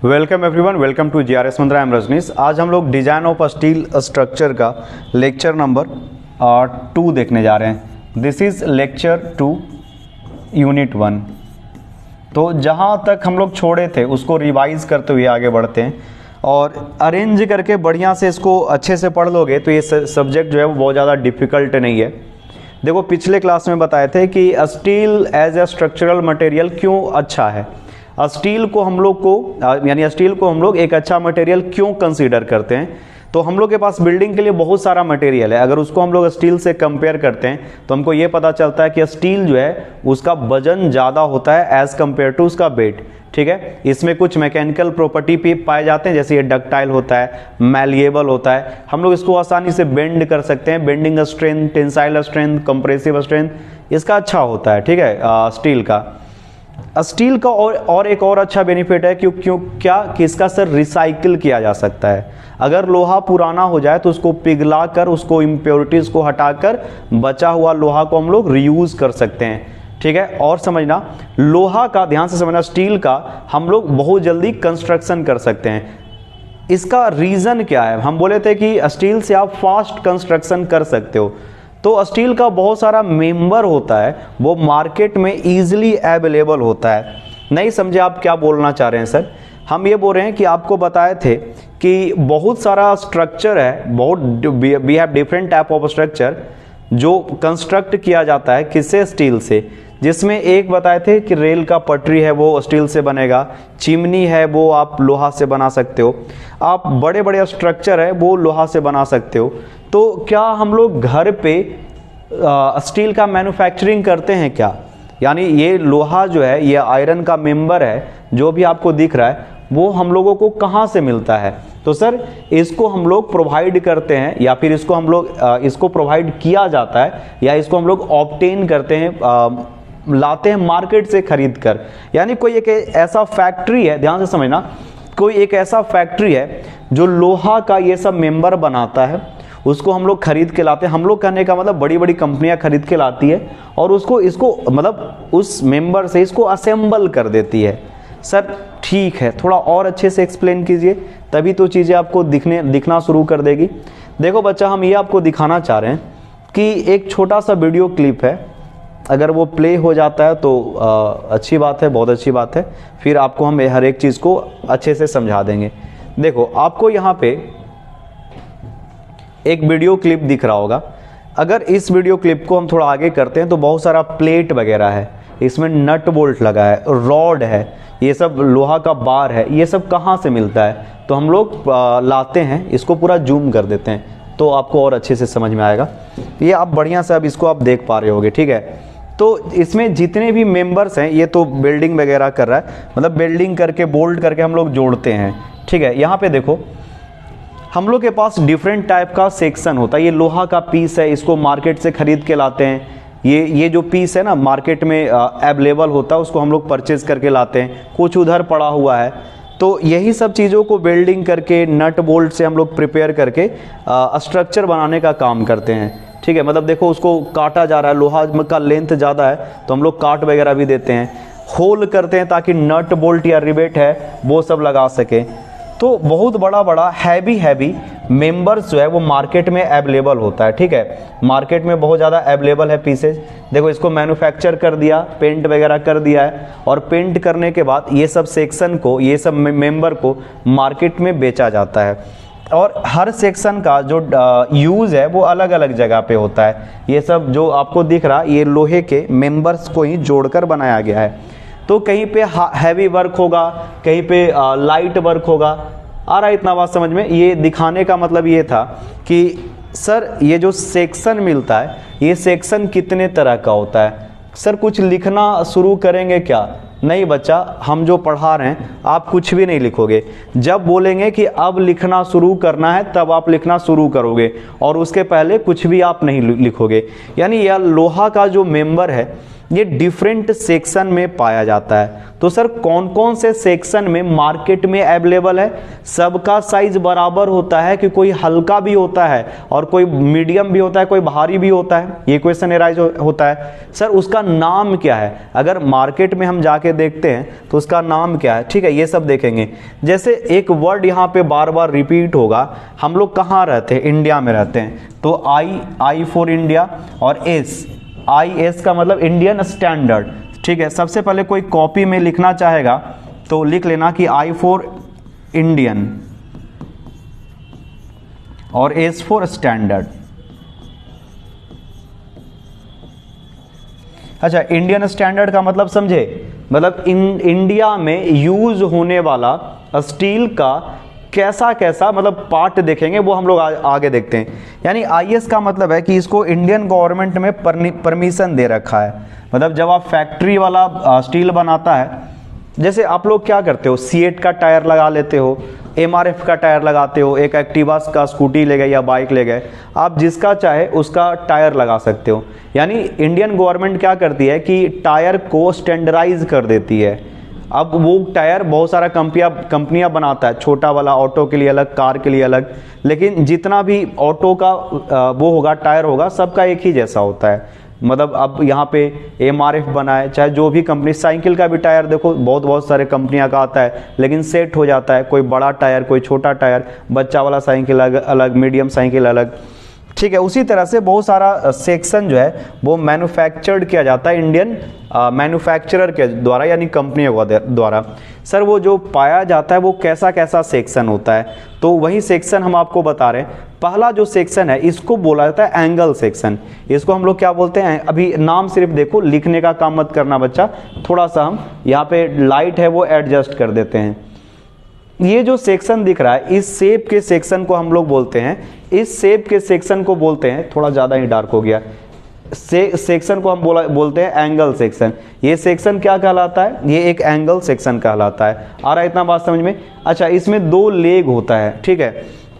Welcome everyone, welcome to GRS Mantra. I am Rajnish. आज हम लोग डिजाइन ऑफ स्टील स्ट्रक्चर का लेक्चर नंबर 2 देखने जा रहे हैं। This is lecture 2 unit 1। तो जहाँ तक हम लोग छोड़े थे उसको रिवाइज करते हुए आगे बढ़ते हैं और अरेंज करके बढ़िया से इसको अच्छे से पढ़ लोगे तो ये सब्जेक्ट जो है वो बहुत ज़्यादा डिफ़िकल्ट नहीं है। देखो, पिछले क्लास में बताए थे कि steel as a structural material क्यों अच्छा है। स्टील को हम लोग एक अच्छा मटेरियल क्यों कंसीडर करते हैं। तो हम लोग के पास बिल्डिंग के लिए बहुत सारा मटेरियल है। अगर उसको हम लोग स्टील से कंपेयर करते हैं तो हमको ये पता चलता है कि स्टील जो है उसका वजन ज़्यादा होता है एज कंपेयर टू उसका वेट। ठीक है, इसमें कुछ मैकेनिकल प्रॉपर्टी भी पाए जाते हैं, जैसे ये डक्टाइल होता है, मैलिएबल होता है। हम लोग इसको आसानी से बेंड कर सकते हैं। Bending strength, tensile strength, compressive strength इसका अच्छा होता है। ठीक है, स्टील का और एक और अच्छा बेनिफिट है कि इसका सर रिसाइकिल किया जा सकता है। अगर लोहा पुराना हो जाए तो उसको पिघला कर, उसको इम्प्योरिटीज को हटाकर बचा हुआ लोहा को हम लोग रीयूज कर सकते हैं। ठीक है, और समझना लोहा का, ध्यान से समझना, स्टील का हम लोग बहुत जल्दी कंस्ट्रक्शन कर सकते हैं। इसका रीजन क्या है? हम बोले थे कि स्टील से आप फास्ट कंस्ट्रक्शन कर सकते हो। तो स्टील का बहुत सारा मेंबर होता है, वो मार्केट में इजीली अवेलेबल होता है। नहीं समझे आप क्या बोलना चाह रहे हैं सर? हम ये बोल रहे हैं कि आपको बताए थे कि बहुत सारा स्ट्रक्चर है, we have different type of structure जो कंस्ट्रक्ट किया जाता है किससे? स्टील से। जिसमें एक बताए थे कि रेल का पटरी है वो स्टील से बनेगा, चिमनी है वो आप लोहा से बना सकते हो, आप बड़े बड़े स्ट्रक्चर है वो लोहा से बना सकते हो। तो क्या हम लोग घर पे स्टील का मैन्युफैक्चरिंग करते हैं क्या? यानी ये लोहा जो है, ये आयरन का मेंबर है जो भी आपको दिख रहा है, वो हम लोगों को कहाँ से मिलता है? तो सर इसको हम लोग प्रोवाइड करते हैं, या फिर इसको प्रोवाइड किया जाता है, या इसको हम लोग ऑब्टेन करते हैं, लाते हैं मार्केट से खरीद कर। यानी कोई एक ऐसा फैक्ट्री है, ध्यान से समझना, कोई एक ऐसा फैक्ट्री है जो लोहा का ये सब मेंबर बनाता है, उसको हम लोग खरीद के लाते हैं। हम लोग कहने का मतलब बड़ी बड़ी कंपनियां खरीद के लाती है और इसको मतलब उस मेंबर से इसको असेंबल कर देती है। सर ठीक है, थोड़ा और अच्छे से एक्सप्लेन कीजिए, तभी तो चीज़ें आपको दिखना शुरू कर देगी। देखो बच्चा, हम ये आपको दिखाना चाह रहे हैं कि एक छोटा सा वीडियो क्लिप है, अगर वो प्ले हो जाता है तो अच्छी बात है, बहुत अच्छी बात है। फिर आपको हम हर एक चीज़ को अच्छे से समझा देंगे। देखो, आपको यहाँ पे एक वीडियो क्लिप दिख रहा होगा। अगर इस वीडियो क्लिप को हम थोड़ा आगे करते हैं तो बहुत सारा प्लेट वगैरह है, इसमें नट बोल्ट लगा है, रॉड है, ये सब लोहा का बार है। ये सब कहाँ से मिलता है? तो हम लोग लाते हैं, इसको पूरा जूम कर देते हैं तो आपको और अच्छे से समझ में आएगा। ये आप बढ़िया से अब इसको आप देख पा रहे होगे। ठीक है, तो इसमें जितने भी मेंबर्स हैं, ये तो बिल्डिंग वगैरह कर रहा है, मतलब बिल्डिंग करके बोल्ट करके हम लोग जोड़ते हैं। ठीक है, यहाँ पे देखो, हम लोग के पास डिफरेंट टाइप का सेक्शन होता है। ये लोहा का पीस है, इसको मार्केट से खरीद के लाते हैं। ये जो पीस है ना, मार्केट में अवेलेबल होता है, उसको हम लोग परचेज करके लाते हैं। कुछ उधर पड़ा हुआ है, तो यही सब चीज़ों को वेल्डिंग करके, नट बोल्ट से हम लोग प्रिपेयर करके स्ट्रक्चर बनाने का काम करते हैं। ठीक है, मतलब देखो, उसको काटा जा रहा है, लोहा का लेंथ ज़्यादा है तो हम लोग काट वगैरह भी देते हैं, होल करते हैं ताकि नट बोल्ट या रिवेट है वो सब लगा सके। तो बहुत बड़ा हैवी मेंबर्स जो है वो मार्केट में अवेलेबल होता है। ठीक है, मार्केट में बहुत ज़्यादा अवेलेबल है पीसेज। देखो, इसको मैन्युफैक्चर कर दिया, पेंट वगैरह कर दिया है, और पेंट करने के बाद ये सब सेक्शन को, ये सब मेंबर को मार्केट में बेचा जाता है। और हर सेक्शन का जो यूज़ है वो अलग अलग जगह पे होता है। ये सब जो आपको दिख रहा है, ये लोहे के मेंबर्स को ही जोड़कर बनाया गया है। तो कहीं पे हैवी वर्क होगा, कहीं पे लाइट वर्क होगा। आ रहा है इतना बात समझ में? ये दिखाने का मतलब ये था कि सर ये जो सेक्शन मिलता है, ये सेक्शन कितने तरह का होता है। सर कुछ लिखना शुरू करेंगे क्या? नहीं बच्चा, हम जो पढ़ा रहे हैं आप कुछ भी नहीं लिखोगे। जब बोलेंगे कि अब लिखना शुरू करना है तब आप लिखना शुरू करोगे, और उसके पहले कुछ भी आप नहीं लिखोगे। यानी यह लोहा का जो मेंबर है, ये डिफरेंट सेक्शन में पाया जाता है। तो सर कौन कौन से सेक्शन में मार्केट में अवेलेबल है? सबका साइज बराबर होता है कि कोई हल्का भी होता है और कोई मीडियम भी होता है, कोई भारी भी होता है? ये क्वेश्चन एराइज होता है। सर उसका नाम क्या है? अगर मार्केट में हम जाके देखते हैं तो उसका नाम क्या है? ठीक है, ये सब देखेंगे। जैसे एक वर्ड यहाँ पे बार बार रिपीट होगा, हम लोग कहाँ रहते हैं? इंडिया में रहते हैं, तो आई फॉर इंडिया, और एस का मतलब इंडियन स्टैंडर्ड। ठीक है, सबसे पहले कोई कॉपी में लिखना चाहेगा तो लिख लेना कि आई फॉर इंडियन और एस फॉर स्टैंडर्ड। अच्छा, इंडियन स्टैंडर्ड का मतलब समझे? मतलब इंडिया में यूज होने वाला स्टील का कैसा कैसा मतलब पार्ट देखेंगे, वो हम लोग आगे देखते हैं। यानी आईएस का मतलब है कि इसको इंडियन गवर्नमेंट में परमिशन दे रखा है। मतलब जब आप फैक्ट्री वाला स्टील बनाता है, जैसे आप लोग क्या करते हो, सीएट का टायर लगा लेते हो, एमआरएफ का टायर लगाते हो, एक एक्टिवा का स्कूटी ले गए या बाइक ले गए, आप जिसका चाहे उसका टायर लगा सकते हो। यानी इंडियन गवर्नमेंट क्या करती है कि टायर को स्टैंडर्डाइज कर देती है। अब वो टायर बहुत सारा कंपनियां बनाता है, छोटा वाला ऑटो के लिए अलग, कार के लिए अलग, लेकिन जितना भी ऑटो का वो होगा, टायर होगा, सबका एक ही जैसा होता है। मतलब अब यहाँ पे एमआरएफ बना है, चाहे जो भी कंपनी, साइकिल का भी टायर देखो बहुत सारे कंपनियां का आता है, लेकिन सेट हो जाता है, कोई बड़ा टायर, कोई छोटा टायर, बच्चा वाला साइकिल अलग, मीडियम साइकिल अलग। ठीक है, उसी तरह से बहुत सारा सेक्शन जो है वो मैन्युफैक्चर्ड किया जाता है इंडियन मैन्युफैक्चरर के द्वारा, यानी कंपनियों द्वारा। सर वो जो पाया जाता है वो कैसा कैसा सेक्शन होता है, तो वही सेक्शन हम आपको बता रहे हैं। पहला जो सेक्शन है इसको बोला जाता है एंगल सेक्शन। इसको हम लोग क्या बोलते हैं? अभी नाम सिर्फ देखो, लिखने का काम मत करना बच्चा, थोड़ा सा हम यहाँ पे लाइट है वो एडजस्ट कर देते हैं। ये जो सेक्शन दिख रहा है, इस शेप के सेक्शन को हम लोग बोलते हैं, इस शेप के सेक्शन को बोलते हैं, थोड़ा ज़्यादा ही डार्क हो गया, सेक्शन को हम बोलते हैं एंगल सेक्शन। ये सेक्शन क्या कहलाता है? ये एक एंगल सेक्शन कहलाता है। आ रहा है इतना बात समझ में? अच्छा, इसमें दो लेग होता है। ठीक है,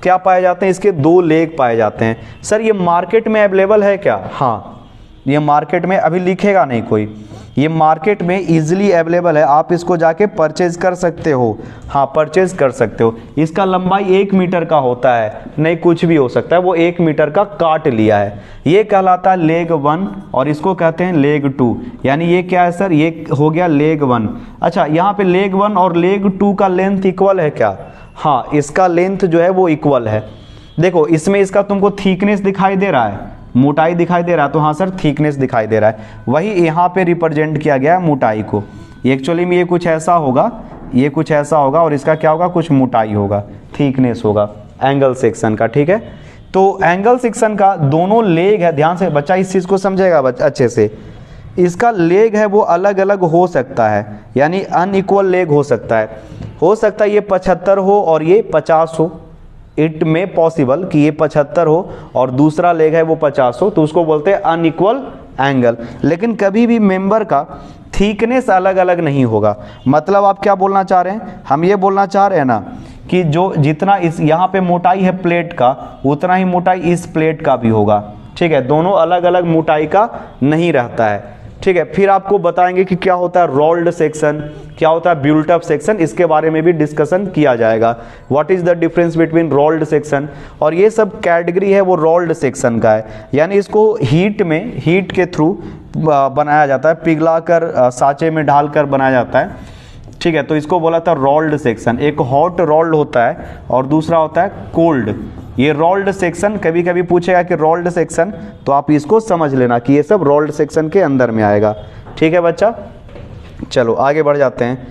क्या पाए जाते हैं? इसके दो लेग पाए जाते हैं। सर ये मार्केट में अवेलेबल है क्या? हाँ, ये मार्केट में अभी लिखेगा नहीं कोई, ये मार्केट में इजीली अवेलेबल है, आप इसको जाके परचेज कर सकते हो। हाँ, परचेज कर सकते हो। इसका लंबाई 1 मीटर का होता है, नहीं कुछ भी हो सकता है, वो 1 मीटर का काट लिया है। ये कहलाता है लेग 1 और इसको कहते हैं लेग 2। यानी ये क्या है सर? ये हो गया लेग 1। अच्छा, यहाँ पे लेग 1 और लेग 2 का लेंथ इक्वल है क्या? हाँ, इसका लेंथ जो है वो इक्वल है। देखो इसमें इसका तुमको थिकनेस दिखाई दे रहा है, मोटाई दिखाई दे रहा है, तो हाँ सर थिकनेस दिखाई दे रहा है। वही यहाँ पे रिप्रेजेंट किया गया है मोटाई को। एक्चुअली में ये कुछ ऐसा होगा, ये कुछ ऐसा होगा, और इसका क्या होगा? कुछ मोटाई होगा, थिकनेस होगा एंगल सेक्शन का। ठीक है, तो एंगल सेक्शन का दोनों लेग है, ध्यान से बच्चा इस चीज़ को समझेगा अच्छे से। इसका लेग है वो अलग अलग हो सकता है, यानी अनइक्वल लेग हो सकता है ये 75 हो और ये 50 हो। इट में पॉसिबल कि ये 75 हो और दूसरा लेग है वो 50 हो, तो उसको बोलते हैं अनइक्वल एंगल। लेकिन कभी भी मेंबर का थिकनेस अलग अलग नहीं होगा। मतलब आप क्या बोलना चाह रहे हैं? हम ये बोलना चाह रहे हैं ना कि जो जितना इस यहाँ पे मोटाई है प्लेट का, उतना ही मोटाई इस प्लेट का भी होगा। ठीक है, दोनों अलग अलग मोटाई का नहीं रहता है। ठीक है, फिर आपको बताएंगे कि क्या होता है रोल्ड सेक्शन, क्या होता है बिल्ट अप सेक्शन, इसके बारे में भी डिस्कशन किया जाएगा। What is the difference between rolled section, और ये सब कैटेगरी है वो रोल्ड सेक्शन का है। यानी इसको हीट के थ्रू बनाया जाता है, पिघलाकर साँचे में ढालकर बनाया जाता है। ठीक है, तो इसको बोला था रोल्ड सेक्शन। एक हॉट रोल्ड होता है और दूसरा होता है कोल्ड। ये रोल्ड सेक्शन कभी कभी पूछेगा कि रोल्ड सेक्शन, तो आप इसको समझ लेना कि ये सब रोल्ड सेक्शन के अंदर में आएगा। ठीक है बच्चा, चलो आगे बढ़ जाते हैं।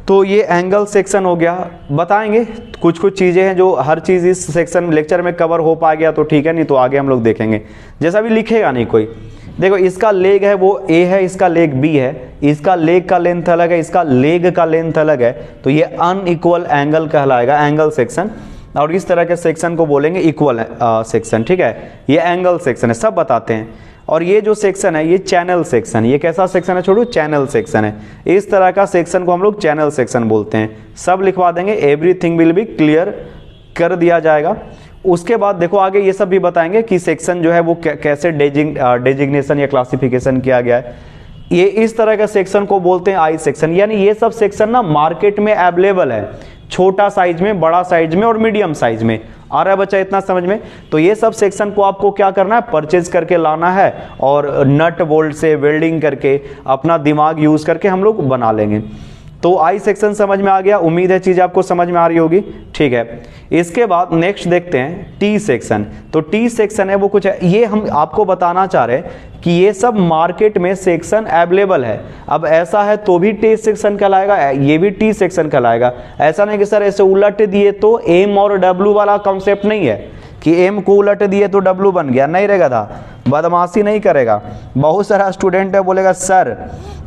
तो ये एंगल सेक्शन हो गया। बताएंगे कुछ चीज़ें हैं जो हर चीज़ इस सेक्शन लेक्चर में कवर हो पा गया तो ठीक है, नहीं तो आगे हम लोग देखेंगे। जैसा भी लिखेगा नहीं कोई, देखो इसका लेग है वो ए है, इसका लेग बी है, इसका लेग का लेंथ अलग है, इसका लेग का लेंथ अलग है, तो ये अनइक्वल एंगल कहलाएगा एंगल सेक्शन। और इस तरह के सेक्शन को बोलेंगे इक्वल सेक्शन। ठीक है, ये एंगल सेक्शन है, सब बताते हैं। और ये जो सेक्शन है ये चैनल सेक्शन, ये कैसा सेक्शन है छोड़ो? चैनल सेक्शन है। इस तरह का सेक्शन को हम लोग चैनल सेक्शन बोलते हैं। सब लिखवा देंगे, एवरीथिंग विल बी क्लियर कर दिया जाएगा। उसके बाद देखो आगे ये सब भी बताएंगे कि सेक्शन जो है वो कैसे डेजिग्नेशन या क्लासिफिकेशन किया गया है। ये इस तरह का सेक्शन को बोलते हैं आई सेक्शन। यानी ये सब सेक्शन ना मार्केट में अवेलेबल है, छोटा साइज में, बड़ा साइज में और मीडियम साइज में। आ रहा है बच्चा इतना समझ में? तो ये सब सेक्शन को आपको क्या करना है, परचेज करके लाना है और नट बोल्ट से वेल्डिंग करके अपना दिमाग यूज करके हम लोग बना लेंगे। तो आई सेक्शन समझ में आ गया, उम्मीद है चीज आपको समझ में आ रही होगी। ठीक है, इसके बाद नेक्स्ट देखते हैं टी सेक्शन। तो टी सेक्शन है वो कुछ है, ये हम आपको बताना चाह रहे हैं कि ये सब मार्केट में सेक्शन अवेलेबल है। अब ऐसा है तो भी टी सेक्शन कहलाएगा, ये भी टी सेक्शन कहलाएगा। ऐसा नहीं कि सर ऐसे उलट दिए तो एम और डब्ल्यू वाला कॉन्सेप्ट नहीं है कि एम को उलट दिए तो डब्ल्यू बन गया, नहीं रहेगा था, बदमाशी नहीं करेगा। बहुत सारा स्टूडेंट है बोलेगा सर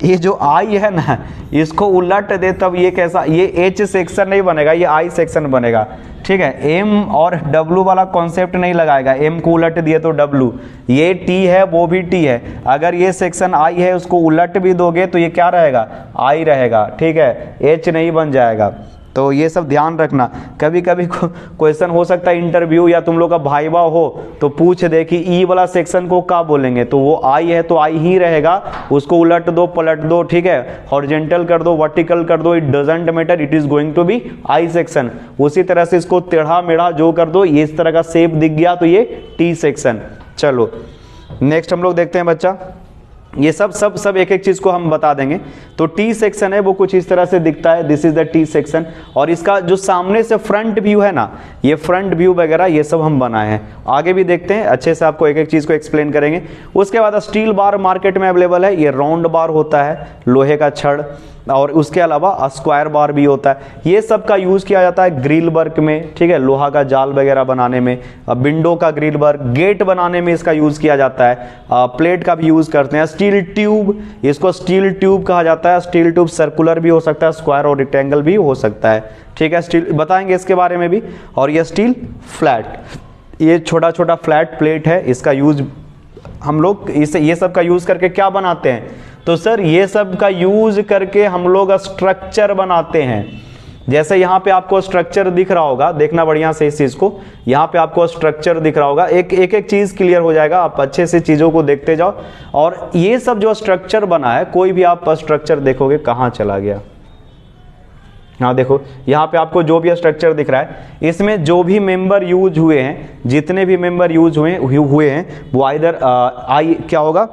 ये जो आई है ना इसको उलट दे तब ये कैसा, ये एच सेक्शन नहीं बनेगा, ये आई सेक्शन बनेगा। ठीक है, एम और डब्ल्यू वाला कॉन्सेप्ट नहीं लगाएगा, एम को उलट दिए तो डब्ल्यू, ये टी है वो भी टी है। अगर ये सेक्शन आई है उसको उलट भी दोगे तो ये क्या रहेगा, आई रहेगा। ठीक है, एच नहीं बन जाएगा। तो ये सब ध्यान रखना। कभी कभी क्वेश्चन हो सकता है इंटरव्यू या तुम लोग का भाईवा हो तो पूछ दे कि ई वाला सेक्शन को क्या बोलेंगे, तो वो आई है तो आई ही रहेगा, उसको उलट दो पलट दो, ठीक है, हॉरिजॉन्टल कर दो वर्टिकल कर दो, it doesn't matter, it is going to be I section. उसी तरह से इसको टेढ़ा मेढ़ा जो कर दो, ये इस तरह का शेप दिख गया तो ये टी सेक्शन। चलो नेक्स्ट हम लोग देखते हैं बच्चा, ये सब एक एक चीज को हम बता देंगे। तो टी सेक्शन है वो कुछ इस तरह से दिखता है, this is the T section. और इसका जो सामने से फ्रंट व्यू है ना, ये फ्रंट व्यू वगैरह ये सब हम बनाए हैं, आगे भी देखते हैं, अच्छे से आपको एक एक चीज को एक्सप्लेन करेंगे। उसके बाद स्टील बार मार्केट में अवेलेबल है, ये राउंड बार होता है लोहे का छड़, और उसके अलावा स्क्वायर बार भी होता है। ये सब का यूज किया जाता है ग्रिल वर्क में, ठीक है, लोहा का जाल वगैरह बनाने में, विंडो का ग्रिल वर्क, गेट बनाने में इसका यूज किया जाता है, प्लेट का भी यूज करते हैं। स्टील ट्यूब, इसको स्टील ट्यूब कहा जाता है। स्टील ट्यूब सर्कुलर भी हो सकता है, स्क्वायर और रेक्टेंगल भी हो सकता है। ठीक है, स्टील बताएंगे इसके बारे में भी। और ये स्टील फ्लैट, ये छोटा छोटा फ्लैट प्लेट है, इसका यूज हम लोग इसे ये सब का यूज करके क्या बनाते हैं, तो सर ये सब का यूज करके हम लोग स्ट्रक्चर बनाते हैं। जैसे यहाँ पे आपको स्ट्रक्चर दिख रहा होगा, देखना बढ़िया से इस चीज को, यहाँ पे आपको स्ट्रक्चर दिख रहा होगा, एक चीज क्लियर हो जाएगा, आप अच्छे से चीजों को देखते जाओ। और ये सब जो स्ट्रक्चर बना है, कोई भी आप स्ट्रक्चर देखोगे, कहाँ चला गया, हाँ देखो यहाँ पे आपको जो भी स्ट्रक्चर दिख रहा है, इसमें जो भी मेंबर यूज हुए हैं, जितने भी मेंबर यूज हुए हैं वो आइदर आई क्या होगा,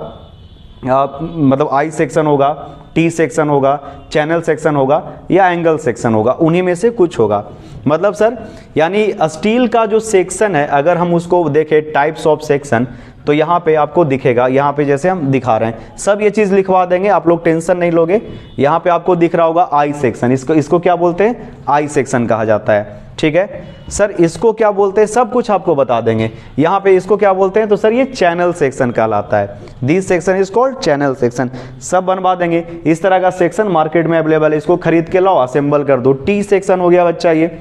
मतलब आई सेक्शन होगा, टी सेक्शन होगा, चैनल सेक्शन होगा या एंगल सेक्शन होगा, उन्हीं में से कुछ होगा। मतलब सर यानी स्टील का जो सेक्शन है, अगर हम उसको देखें टाइप्स ऑफ सेक्शन, तो यहाँ पे आपको दिखेगा, यहाँ पे जैसे हम दिखा रहे हैं, सब ये चीज लिखवा देंगे, आप लोग टेंशन नहीं लोगे। यहाँ पे आपको दिख रहा होगा आई सेक्शन, इसको क्या बोलते हैं, आई सेक्शन कहा जाता है। ठीक है सर, इसको क्या बोलते हैं, सब कुछ आपको बता देंगे। यहाँ पे इसको क्या बोलते हैं, तो सर ये चैनल सेक्शन कहलाता है, this section is called channel section, सब बनवा देंगे। इस तरह का सेक्शन मार्केट में अवेलेबल है, इसको खरीद के लाओ, असेंबल कर दो। टी सेक्शन हो गया बच्चा, ये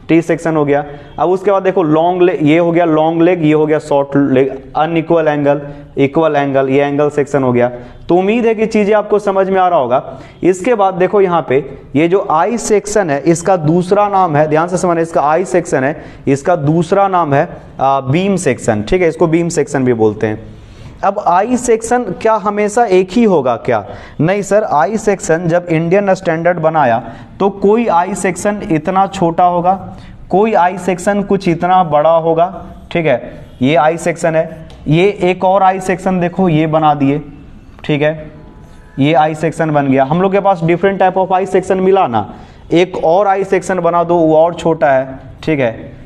टी सेक्शन हो गया। अब उसके बाद देखो लॉन्ग लेग, ये हो गया लॉन्ग लेग, ये हो गया short leg, unequal angle, equal angle, ये एंगल सेक्शन हो गया। तो उम्मीद है कि चीजें आपको समझ में आ रहा होगा। इसके बाद देखो यहाँ पे ये जो आई सेक्शन है, इसका दूसरा नाम है, ध्यान से समझना, इसका आई सेक्शन है, इसका दूसरा नाम है बीम सेक्शन। ठीक है, इसको बीम सेक्शन भी बोलते हैं। अब आई सेक्शन क्या हमेशा एक ही होगा क्या, नहीं सर, आई सेक्शन जब इंडियन स्टैंडर्ड बनाया तो कोई आई सेक्शन इतना छोटा होगा, कोई आई सेक्शन कुछ इतना बड़ा होगा। ठीक है, ये आई सेक्शन है, ये एक और आई सेक्शन देखो ये बना दिए। ठीक है, ये आई सेक्शन बन गया। हम लोग के पास different type of I section मिला ना, एक और आई सेक्शन बना दो, वो और छोटा है। ठीक है,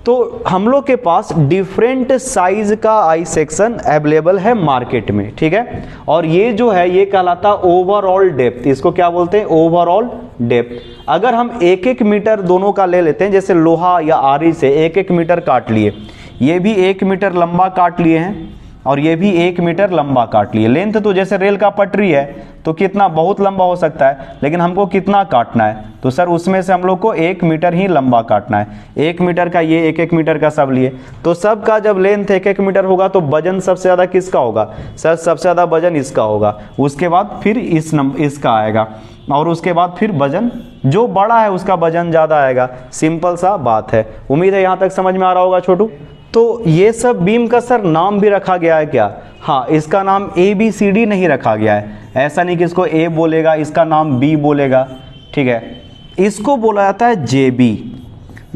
तो हम लोग के पास डिफरेंट साइज का आई सेक्शन अवेलेबल है मार्केट में। ठीक है, और ये जो है ये कहलाता ओवरऑल डेप्थ, इसको क्या बोलते हैं, ओवरऑल डेप्थ। अगर हम 1-1 मीटर दोनों का ले लेते हैं, जैसे लोहा या आरी से 1-1 मीटर काट लिए, ये भी 1 मीटर लंबा काट लिए हैं और ये भी 1 मीटर लंबा काट लिए। लेंथ तो जैसे रेल का पटरी है तो कितना बहुत लंबा हो सकता है, लेकिन हमको कितना काटना है, तो सर उसमें से हम लोग को 1 मीटर ही लंबा काटना है। 1 मीटर का ये, 1-1 मीटर का सब लिए, तो सब का जब लेंथ 1-1 मीटर होगा तो वजन सबसे ज्यादा किसका होगा, सर सबसे ज्यादा वजन इसका होगा। उसके बाद फिर इसका आएगा, और उसके बाद फिर वजन जो बड़ा है उसका वजन ज्यादा आएगा। सिंपल सा बात है। उम्मीद है यहां तक समझ में आ रहा होगा छोटू। तो ये सब बीम का सर नाम भी रखा गया है क्या, हाँ, इसका नाम ABCD नहीं रखा गया है, ऐसा नहीं कि इसको ए बोलेगा, इसका नाम बी बोलेगा, ठीक है। इसको बोला जाता है जेबी।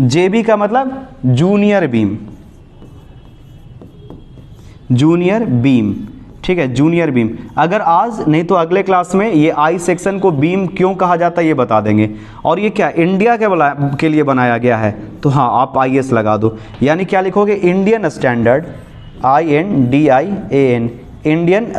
जेबी का मतलब जूनियर बीम, जूनियर बीम, ठीक है, जूनियर बीम। अगर आज नहीं तो अगले क्लास में ये आई सेक्शन को बीम क्यों कहा जाता है ये बता देंगे। और ये क्या इंडिया के लिए बनाया गया है, तो हाँ आप IS लगा दो, यानी क्या लिखोगे, Indian standard, INDIAN, Indian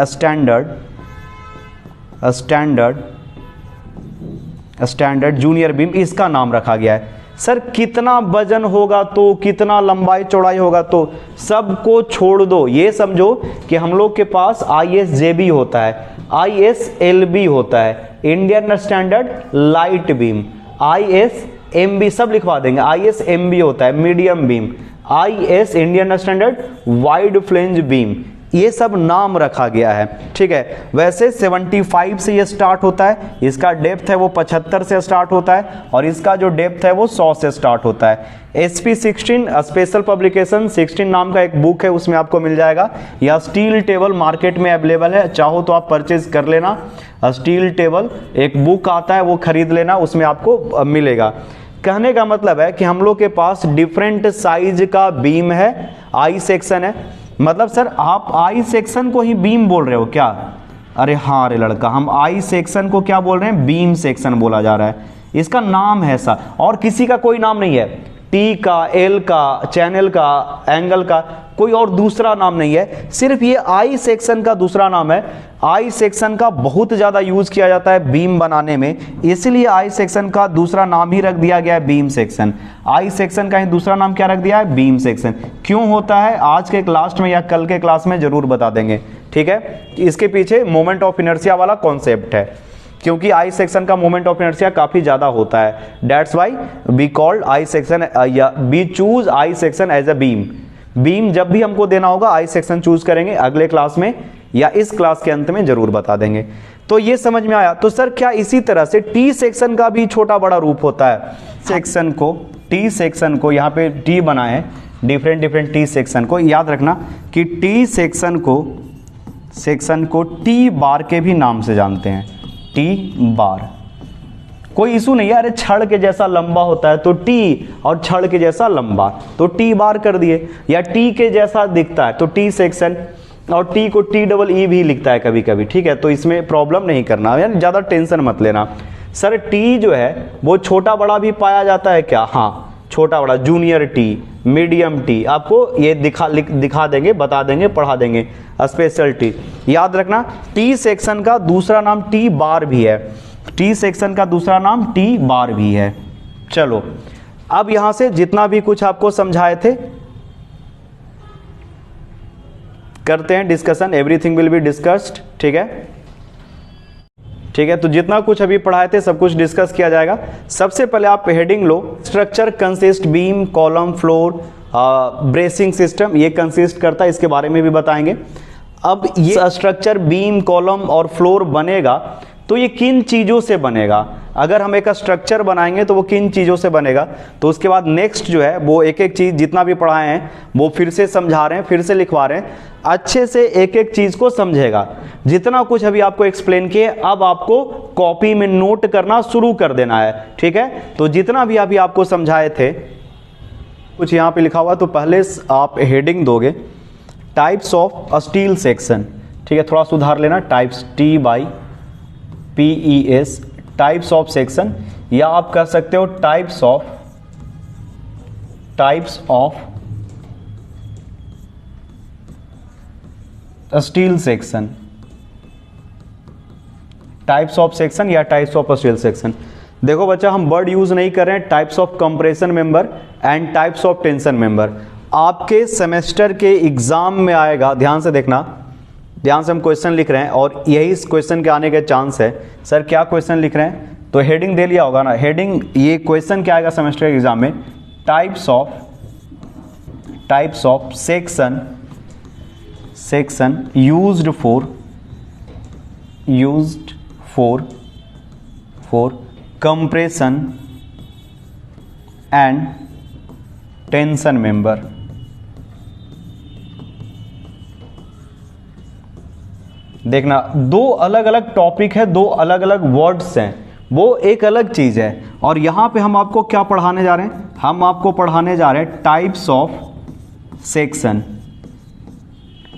standard junior beam, इसका नाम रखा गया है। सर कितना वजन होगा तो, कितना लंबाई चौड़ाई होगा तो, सबको छोड़ दो, ये समझो कि हम लोग के पास ISJB होता है, ISLB होता है, Indian standard light beam, ISMB सब लिखवा देंगे, ISMB होता है medium beam, IS Indian standard wide flange beam, ये सब नाम रखा गया है, ठीक है। वैसे 75 से ये स्टार्ट होता है, इसका डेप्थ है वो 75 से स्टार्ट होता है, और इसका जो डेप्थ है वो 100 से स्टार्ट होता है। SP16 स्पेशल पब्लिकेशन 16 नाम का एक बुक है, उसमें आपको मिल जाएगा, या स्टील टेबल मार्केट में अवेलेबल है, चाहो तो आप परचेज कर लेना। स्टील टेबल एक बुक आता है, वो खरीद लेना, उसमें आपको मिलेगा। कहने का मतलब है कि हम लोग के पास डिफरेंट साइज का बीम है, आई सेक्शन है। मतलब सर आप आई सेक्शन को ही बीम बोल रहे हो क्या? अरे हाँ रे लड़का, हम आई सेक्शन को क्या बोल रहे हैं, बीम सेक्शन बोला जा रहा है, इसका नाम है ऐसा, और किसी का कोई नाम नहीं है, टी का, एल का, चैनल का, एंगल का, कोई और दूसरा नाम नहीं है, सिर्फ ये आई सेक्शन का दूसरा नाम है। आई सेक्शन का बहुत ज़्यादा यूज किया जाता है बीम बनाने में, इसलिए आई सेक्शन का दूसरा नाम ही रख दिया गया है बीम सेक्शन। आई सेक्शन का ही दूसरा नाम क्या रख दिया है, बीम सेक्शन। क्यों होता है आज के क्लास में या कल के क्लास में जरूर बता देंगे, ठीक है। इसके पीछे मोमेंट ऑफ इनर्शिया वाला कॉन्सेप्ट है, क्योंकि आई सेक्शन का मोमेंट ऑफ इनर्शिया काफी ज्यादा होता है, that's why we called I section, या we choose I section as a beam. Beam जब भी हमको देना होगा आई सेक्शन चूज करेंगे, अगले क्लास में या इस क्लास के अंत में जरूर बता देंगे। तो ये समझ में आया। तो सर क्या इसी तरह से टी सेक्शन का भी छोटा बड़ा रूप होता है? सेक्शन को, टी सेक्शन को, यहाँ पे टी बनाए डिफरेंट टी सेक्शन को, याद रखना कि टी सेक्शन को टी बार के भी नाम से जानते हैं, टी बार। कोई इशू नहीं है, अरे छड़ के जैसा लंबा होता है तो टी, और छड़ के जैसा लंबा तो टी बार कर दिए, या टी के जैसा दिखता है तो टी सेक्शन, और टी को TEE भी लिखता है कभी कभी, ठीक है। तो इसमें प्रॉब्लम नहीं करना, यानी ज़्यादा टेंशन मत लेना। सर टी जो है वो छोटा बड़ा भी पाया जाता है क्या? हाँ, छोटा बड़ा, जूनियर टी, मीडियम टी, आपको ये दिखा देंगे, बता देंगे, पढ़ा देंगे। स्पेशल टी याद रखना, टी सेक्शन का दूसरा नाम टी बार भी है, टी सेक्शन का दूसरा नाम टी बार भी है। चलो अब यहां से जितना भी कुछ आपको समझाए थे करते हैं discussion, everything will be discussed, ठीक है, ठीक है। तो जितना कुछ अभी पढ़ाए थे सब कुछ डिस्कस किया जाएगा। सबसे पहले आप हेडिंग लो, structure consist beam, column, floor, bracing system, ये कंसिस्ट करता है, इसके बारे में भी बताएंगे। अब ये स्ट्रक्चर बीम, कॉलम और फ्लोर बनेगा तो ये किन चीजों से बनेगा? अगर हम एक स्ट्रक्चर बनाएंगे तो वो किन चीजों से बनेगा? तो उसके बाद नेक्स्ट जो है वो एक एक चीज जितना भी पढ़ाए हैं वो फिर से समझा रहे हैं, फिर से लिखवा रहे हैं, अच्छे से एक एक चीज को समझेगा। जितना कुछ अभी आपको एक्सप्लेन किए अब आपको कॉपी में नोट करना शुरू कर देना है, ठीक है। तो जितना भी अभी आपको समझाए थे कुछ यहाँ पे लिखा हुआ, तो पहले आप हेडिंग दोगे टाइप्स ऑफ स्टील सेक्शन, ठीक है, थोड़ा सुधार लेना, types TYPES, types of section, या आप कह सकते हो types of steel section, types of section या टाइप्स ऑफ स्टील सेक्शन। देखो बच्चा, हम वर्ड यूज नहीं कर रहे हैं, types of compression member and types of tension member. आपके सेमेस्टर के एग्जाम में आएगा, ध्यान से देखना, ध्यान से हम क्वेश्चन लिख रहे हैं और यही इस क्वेश्चन के आने के चांस है। सर क्या क्वेश्चन लिख रहे हैं? तो हेडिंग दे लिया होगा ना, हेडिंग, ये क्वेश्चन क्या आएगा सेमेस्टर के एग्जाम में, types of section used for compression and tension member. देखना, दो अलग अलग टॉपिक है, दो अलग अलग वर्ड्स हैं, वो एक अलग चीज है। और यहां पे हम आपको क्या पढ़ाने जा रहे हैं, हम आपको पढ़ाने जा रहे हैं टाइप्स ऑफ सेक्शन।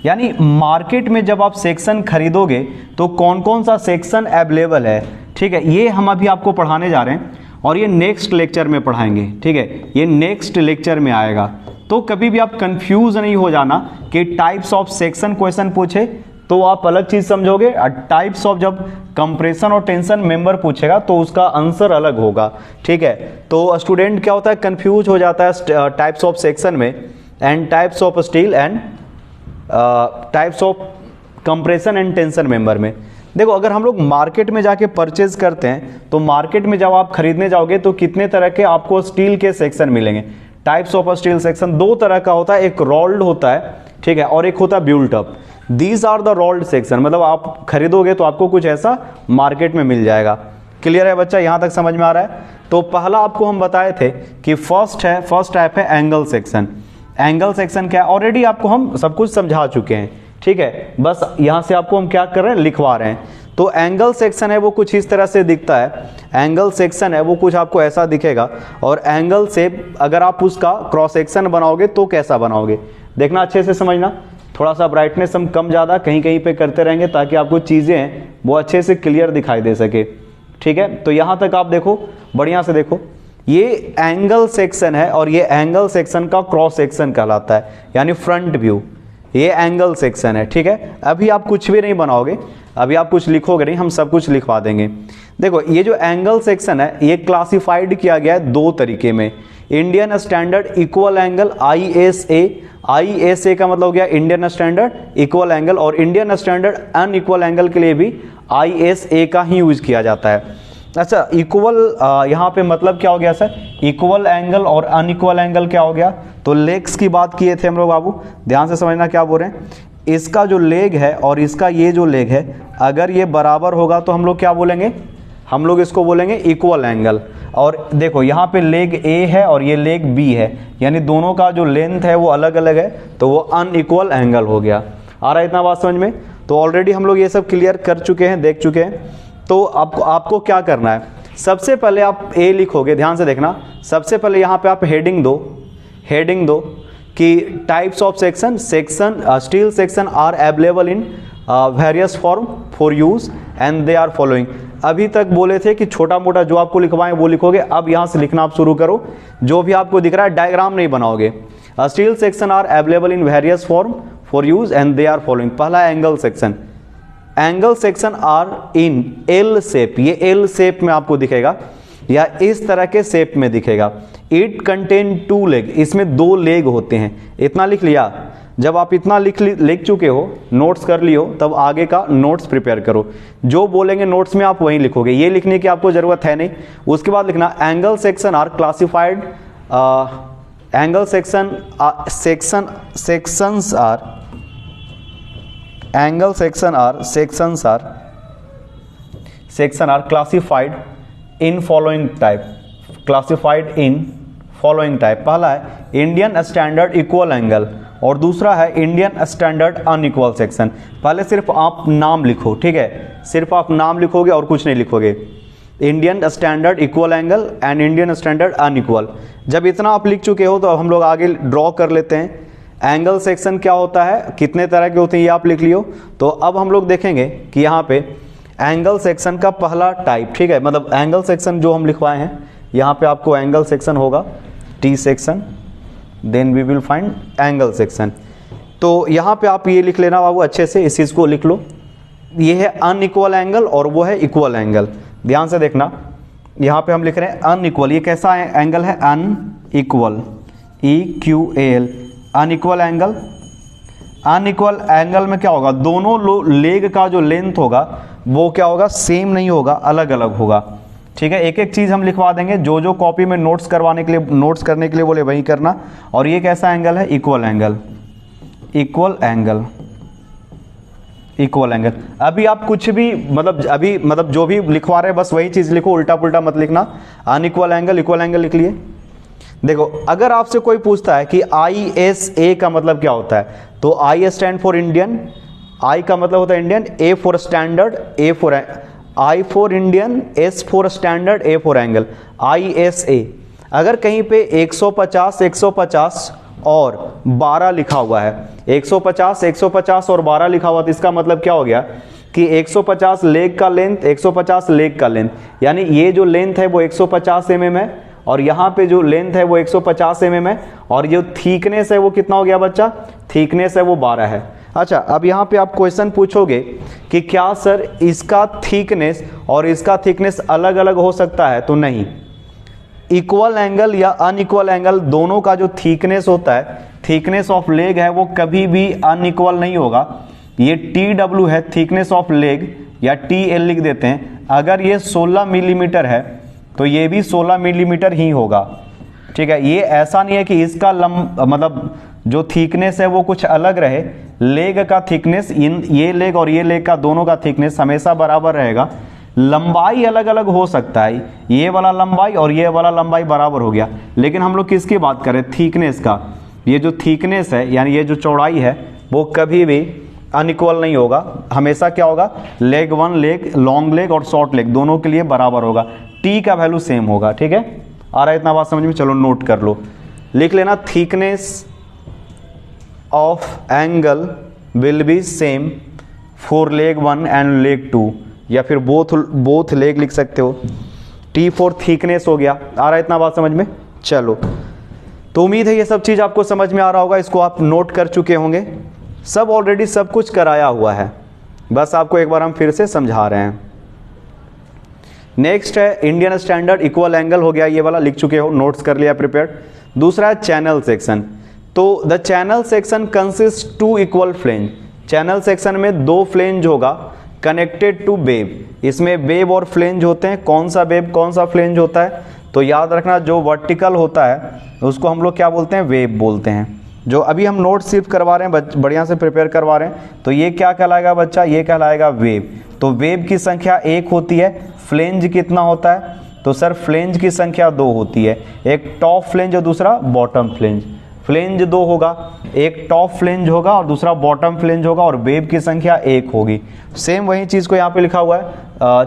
यानी मार्केट में जब आप सेक्शन खरीदोगे तो कौन कौन सा सेक्शन अवेलेबल है, ठीक है, ये हम अभी आपको पढ़ाने जा रहे हैं और ये नेक्स्ट लेक्चर में पढ़ाएंगे, ठीक है, ये नेक्स्ट लेक्चर में आएगा। तो कभी भी आप कंफ्यूज नहीं हो जाना कि टाइप्स ऑफ सेक्शन क्वेश्चन पूछे तो आप अलग चीज समझोगे, और टाइप्स ऑफ जब कंप्रेशन और टेंशन मेंबर पूछेगा तो उसका आंसर अलग होगा, ठीक है। तो स्टूडेंट क्या होता है, कंफ्यूज हो जाता है टाइप्स ऑफ सेक्शन में and types of steel and types of compression and tension member में। देखो, अगर हम लोग मार्केट में जाके परचेज करते हैं तो मार्केट में जब आप खरीदने जाओगे तो कितने तरह के आपको स्टील के सेक्शन मिलेंगे। टाइप्स ऑफ स्टील सेक्शन दो तरह का होता है, एक रोल्ड होता है, ठीक है, और एक होता है built up. These are the rolled section, मतलब आप खरीदोगे तो आपको कुछ ऐसा मार्केट में मिल जाएगा। क्लियर है बच्चा, यहां तक समझ में आ रहा है। तो पहला आपको हम बताए थे कि फर्स्ट टाइप है एंगल सेक्शन। एंगल सेक्शन क्या है, ऑलरेडी आपको हम सब कुछ समझा चुके हैं, ठीक है, बस यहां से आपको हम क्या कर रहे हैं, लिखवा रहे हैं। तो एंगल सेक्शन है वो कुछ इस तरह से दिखता है, एंगल सेक्शन है वो कुछ आपको ऐसा दिखेगा। और एंगल से अगर आप उसका क्रॉस सेक्शन बनाओगे तो कैसा बनाओगे, देखना, अच्छे से समझना। थोड़ा सा ब्राइटनेस हम कम ज़्यादा कहीं कहीं पे करते रहेंगे ताकि आपको चीज़ें हैं वो अच्छे से क्लियर दिखाई दे सके, ठीक है। तो यहाँ तक आप देखो, बढ़िया से देखो, ये एंगल सेक्शन है और ये एंगल सेक्शन का क्रॉस सेक्शन कहलाता है, यानी फ्रंट व्यू। ये एंगल सेक्शन है, ठीक है। अभी आप कुछ भी नहीं बनाओगे, अभी आप कुछ लिखोगे नहीं, हम सब कुछ लिखवा देंगे। देखो, ये जो एंगल सेक्शन है ये क्लासिफाइड किया गया है दो तरीके में। Indian standard equal angle ISA, ISA का मतलब हो गया इंडियन स्टैंडर्ड इक्वल एंगल, और इंडियन स्टैंडर्ड अनइक्वल एंगल के लिए भी ISA का ही यूज किया जाता है। अच्छा, इक्वल यहाँ पे मतलब क्या हो गया सर, इक्वल एंगल और अनइक्वल एंगल क्या हो गया, तो लेग्स की बात किए थे हम लोग बाबू, ध्यान से समझना क्या बोल रहे हैं। इसका जो लेग है और इसका ये जो लेग है, अगर ये बराबर होगा तो हम लोग क्या बोलेंगे, हम लोग इसको बोलेंगे इक्वल एंगल। और देखो यहाँ पे लेग A है और ये लेग B है, यानी दोनों का जो लेंथ है वो अलग अलग है, तो वो अनइक्वल एंगल हो गया। आ रहा है इतना बात समझ में। तो ऑलरेडी हम लोग ये सब क्लियर कर चुके हैं, देख चुके हैं। तो आपको क्या करना है, सबसे पहले आप A लिखोगे, ध्यान से देखना। सबसे पहले यहाँ पे आप हेडिंग दो कि types of section steel section are available in various form for use and they are following. अभी तक बोले थे कि छोटा मोटा जो आपको लिखवाएं वो लिखोगे, अब यहाँ से लिखना आप शुरू करो। जो भी आपको दिख रहा है डायग्राम नहीं बनाओगे। Steel section are available in various form for use and they are following. पहला angle section, angle section are in L shape, ये एल शेप में आपको दिखेगा या इस तरह के शेप में दिखेगा। इट कंटेन 2 लेग, इसमें 2 लेग होते हैं। इतना लिख लिया, जब आप इतना लिख चुके हो, नोट्स कर लियो, तब आगे का नोट्स प्रिपेयर करो। जो बोलेंगे नोट्स में आप वहीं लिखोगे, ये लिखने की आपको जरूरत है नहीं। उसके बाद लिखना angle section are classified, angle sections are classified in following type. पहला है इंडियन स्टैंडर्ड इक्वल एंगल और दूसरा है इंडियन स्टैंडर्ड अनइक्वल सेक्शन। पहले सिर्फ आप नाम लिखो, ठीक है, सिर्फ आप नाम लिखोगे और कुछ नहीं लिखोगे। Indian standard equal angle and Indian standard unequal. जब इतना आप लिख चुके हो तो अब हम लोग आगे ड्रॉ कर लेते हैं। एंगल सेक्शन क्या होता है, कितने तरह के होते हैं, ये आप लिख लियो। तो अब हम लोग देखेंगे कि यहाँ पे एंगल सेक्शन का पहला टाइप, ठीक है, मतलब एंगल सेक्शन जो हम लिखवाए हैं, यहाँ पे आपको एंगल सेक्शन होगा T section, then we will find angle section. तो यहाँ पे आप ये लिख लेना बाबू, अच्छे से इस चीज़ को लिख लो। ये है अनइक्वल एंगल और वो है इक्वल एंगल। ध्यान से देखना, यहाँ पे हम लिख रहे हैं अनइक्वल। ये कैसा एंगल है, unequal, EQAL, unequal angle. Unequal angle में क्या होगा, दोनों लेग का जो लेंथ होगा वो क्या होगा, सेम नहीं होगा, अलग अलग होगा, ठीक है। एक एक चीज हम लिखवा देंगे, जो कॉपी में नोट्स करने के लिए बोले वही करना। और ये कैसा एंगल है, इक्वल एंगल। अभी आप कुछ भी मतलब जो भी लिखवा रहे हैं बस वही चीज लिखो, उल्टा पुल्टा मत लिखना। अनइक्वल एंगल, इक्वल एंगल लिख लिए। देखो, अगर आपसे कोई पूछता है कि ISA का मतलब क्या होता है, तो I स्टैंड फॉर इंडियन, आई का मतलब होता है Indian, A for standard, A for I for Indian, S for standard, A for angle, ISA। अगर कहीं पे 150 150 और 12 लिखा हुआ है, 150 150 और 12 लिखा हुआ, तो इसका मतलब क्या हो गया कि 150 लेग का लेंथ, 150 लेग का लेंथ, यानी ये जो लेंथ है वो 150 mm है, और यहाँ पे जो लेंथ है वो 150 mm है, और जो थिकनेस है वो कितना हो गया बच्चा, थिकनेस है वो 12 है। अच्छा, अब यहाँ पे आप क्वेश्चन पूछोगे कि क्या सर इसका थिकनेस और इसका थिकनेस अलग अलग हो सकता है, तो नहीं। इक्वल एंगल या अनइक्वल एंगल दोनों का जो थिकनेस होता है, थिकनेस ऑफ लेग है, वो कभी भी अनइक्वल नहीं होगा। ये TW है थिकनेस ऑफ लेग, या TL लिख देते हैं। अगर ये 16 मिलीमीटर है तो ये भी 16 मिलीमीटर ही होगा, ठीक है। ये ऐसा नहीं है कि इसका मतलब जो थिकनेस है वो कुछ अलग रहे। लेग का थिकनेस, ये लेग और ये लेग का दोनों का थिकनेस हमेशा बराबर रहेगा। लंबाई अलग अलग हो सकता है, ये वाला लंबाई और ये वाला लंबाई बराबर हो गया, लेकिन हम लोग किसकी बात करें, थिकनेस का। ये जो थिकनेस है यानी ये जो चौड़ाई है वो कभी भी अनइक्वल नहीं होगा, हमेशा क्या होगा, लेग 1 लेग, लॉन्ग लेग और शॉर्ट लेग दोनों के लिए बराबर होगा। टी का वैल्यू सेम होगा, ठीक है। आ रहा है इतना बात समझ में, चलो नोट कर लो, लिख लेना, thickness of angle will be same for leg 1 and leg 2, या फिर बोथ लेग लिख सकते हो। T फॉर थिकनेस हो गया। आ रहा है इतना बात समझ में, चलो। तो उम्मीद है ये सब चीज़ आपको समझ में आ रहा होगा, इसको आप नोट कर चुके होंगे, सब ऑलरेडी सब कुछ कराया हुआ है, बस आपको एक बार हम फिर से समझा रहे हैं। नेक्स्ट है इंडियन स्टैंडर्ड इक्वल एंगल, हो गया ये वाला, लिख चुके हो, नोट्स कर लिया प्रिपेयर्ड। दूसरा है चैनल सेक्शन। तो the channel section consist 2 equal flange. Channel section में 2 फ्लेंज होगा कनेक्टेड टू वेब। इसमें वेब और फ्लेंज होते हैं। कौन सा वेब कौन सा फ्लेंज होता है, तो याद रखना, जो वर्टिकल होता है उसको हम लोग क्या बोलते हैं, वेब बोलते हैं। जो अभी हम नोट सिर्फ करवा रहे हैं, बढ़िया से प्रिपेयर करवा रहे हैं, तो ये क्या कहलाएगा बच्चा, ये कहलाएगा वेब। तो वेब की संख्या 1 होती है, फ्लेंज कितना होता है, तो सर फ्लेंज की संख्या 2 होती है, एक टॉप फ्लेंज और दूसरा बॉटम फ्लेंज। फ्लेंज 2 होगा, एक टॉप फ्लेंज होगा और दूसरा बॉटम फ्लेंज होगा, और वेब की संख्या 1 होगी। सेम वही चीज़ को यहाँ पे लिखा हुआ है।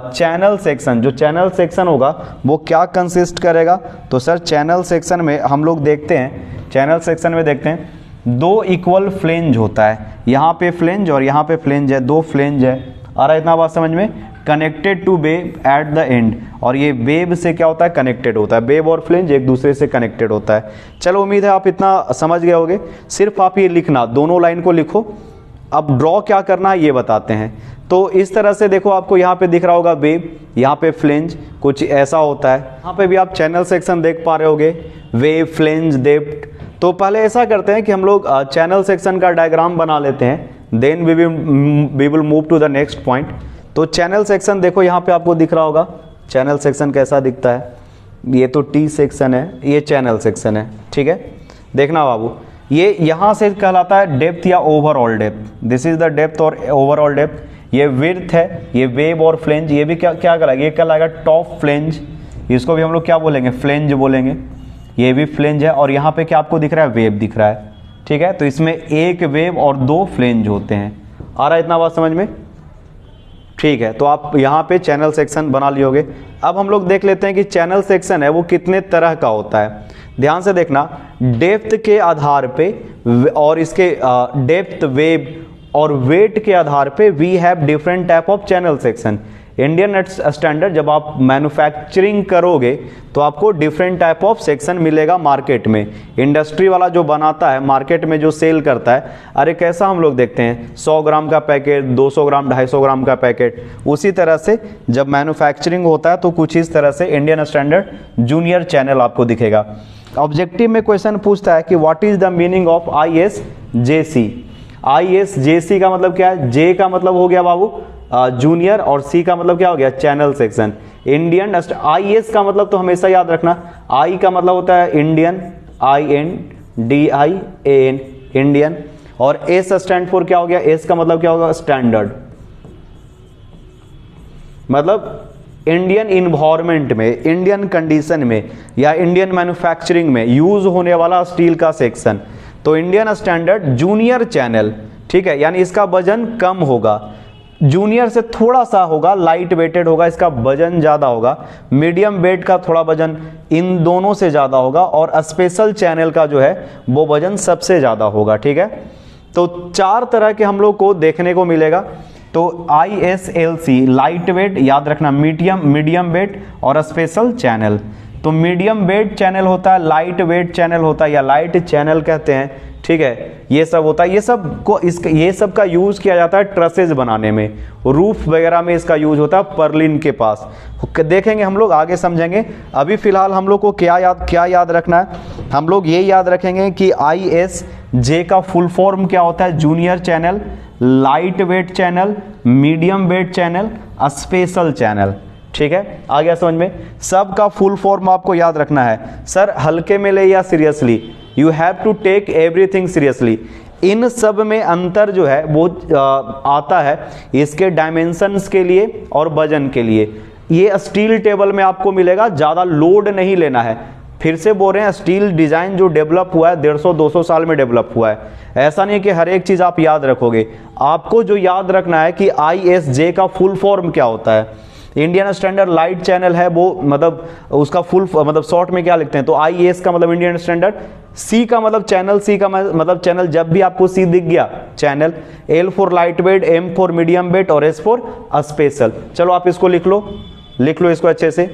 चैनल सेक्शन, जो चैनल सेक्शन होगा वो क्या कंसिस्ट करेगा, तो सर चैनल सेक्शन में हम लोग देखते हैं, चैनल सेक्शन में देखते हैं 2 इक्वल फ्लेंज होता है। यहाँ पे फ्लेंज और यहाँ पे फ्लेंज है, 2 फ्लेंज है। आ रहा है इतना बात समझ में, connected to web at the end, और ये वेब से क्या होता है, कनेक्टेड होता है। वेब और फ्लेंज एक दूसरे से कनेक्टेड होता है। चलो उम्मीद है आप इतना समझ गए होगे। सिर्फ आप ये लिखना, दोनों लाइन को लिखो। अब ड्रॉ क्या करना है ये बताते हैं। तो इस तरह से देखो, आपको यहाँ पे दिख रहा होगा वेब, यहाँ पे फ्लेंज, कुछ ऐसा होता है। यहाँ पे भी आप चैनल सेक्शन देख पा रहे होगे, वेब, फ्लेंज, डेप्थ। तो पहले ऐसा करते हैं कि हम लोग चैनल सेक्शन का डायग्राम बना लेते हैं, then we will move to the next point. तो चैनल सेक्शन देखो, यहाँ पे आपको दिख रहा होगा चैनल सेक्शन कैसा दिखता है। ये तो T सेक्शन है, ये चैनल सेक्शन है, ठीक है। देखना बाबू, ये यहाँ से कहलाता है डेप्थ या overall depth. This is the depth और ओवरऑल डेप्थ। ये विड्थ है, ये वेब और फ्लेंज, ये भी क्या कहलाएगा, ये कहलाएगा टॉप फ्लेंज। इसको भी हम लोग क्या बोलेंगे, फ्लेंज बोलेंगे। ये भी फ्लेंज है, और यहाँ पे क्या आपको दिख रहा है, वेब दिख रहा है, ठीक है। तो इसमें 1 वेब और 2 फ्लेंज होते हैं। आ रहा है इतना बात समझ में, ठीक है। तो आप यहाँ पे चैनल सेक्शन बना लियोगे। अब हम लोग देख लेते हैं कि चैनल सेक्शन है वो कितने तरह का होता है। ध्यान से देखना, डेप्थ के आधार पे और इसके डेप्थ, वेब और वेट के आधार पे we have different type of channel section. Indian standard जब आप मैन्युफैक्चरिंग करोगे तो आपको डिफरेंट टाइप ऑफ सेक्शन मिलेगा मार्केट में। इंडस्ट्री वाला जो बनाता है, मार्केट में जो सेल करता है, अरे कैसा हम लोग देखते हैं 100 ग्राम का पैकेट, 200 ग्राम, 250 ग्राम का पैकेट। उसी तरह से जब मैन्युफैक्चरिंग होता है तो कुछ इस तरह से इंडियन स्टैंडर्ड जूनियर चैनल आपको दिखेगा। ऑब्जेक्टिव में क्वेश्चन पूछता है कि what is the meaning of ISJC। ISJC का मतलब क्या है, J का मतलब हो गया बाबू जूनियर, और C का मतलब क्या हो गया, चैनल सेक्शन। इंडियन IS का मतलब तो हमेशा याद रखना, I का मतलब होता है इंडियन, INDIAN, इंडियन, और S स्टैंड फॉर क्या हो गया, S का मतलब क्या होगा, स्टैंडर्ड। मतलब इंडियन इन्वायरमेंट में, इंडियन कंडीशन में या इंडियन मैन्युफैक्चरिंग में यूज होने वाला स्टील का सेक्शन। तो इंडियन स्टैंडर्ड जूनियर चैनल, ठीक है, यानी इसका वजन कम होगा, जूनियर से थोड़ा सा होगा, लाइट वेटेड होगा, इसका वजन ज़्यादा होगा, मीडियम वेट का थोड़ा वजन इन दोनों से ज़्यादा होगा, और स्पेशल चैनल का जो है वो वजन सबसे ज़्यादा होगा। ठीक है, तो 4 तरह के हम लोग को देखने को मिलेगा। तो ISLC लाइट वेट, याद रखना, मीडियम वेट और स्पेशल चैनल। तो मीडियम वेट चैनल होता है, लाइट वेट चैनल होता है, या लाइट चैनल कहते हैं। ठीक है, ये सब होता है, ये सब का यूज किया जाता है ट्रसेज बनाने में, रूफ वगैरह में इसका यूज होता है पर्लिन के पास। देखेंगे हम लोग, आगे समझेंगे। अभी फिलहाल हम लोग को क्या याद रखना है, हम लोग ये याद रखेंगे कि ISJ का फुल फॉर्म क्या होता है, junior channel, light weight channel, medium wait channel, special channel. ठीक है, आ गया समझ में? सब का फुल फॉर्म आपको याद रखना है। सर हल्के में ले या seriously, you have to take everything seriously. इन सब में अंतर जो है वो आता है इसके डायमेंशंस के लिए और वजन के लिए। ये स्टील टेबल में आपको मिलेगा, ज़्यादा लोड नहीं लेना है। फिर से बोल रहे हैं, स्टील डिज़ाइन जो डेवलप हुआ है 150-200 साल में डेवलप हुआ है। ऐसा नहीं कि हर एक चीज़ आप याद रखोगे, आपको जो याद रखना है कि ISJ का फुल फॉर्म क्या होता है। इंडियन स्टैंडर्ड लाइट चैनल है वो, मतलब उसका फुल मतलब शॉर्ट में क्या लिखते हैं, तो IS का मतलब इंडियन स्टैंडर्ड, C का मतलब चैनल, C का मतलब चैनल, जब भी आपको C दिख गया channel, L for light weight, M for medium wait और S फॉर स्पेशल। चलो आप इसको लिख लो इसको अच्छे से।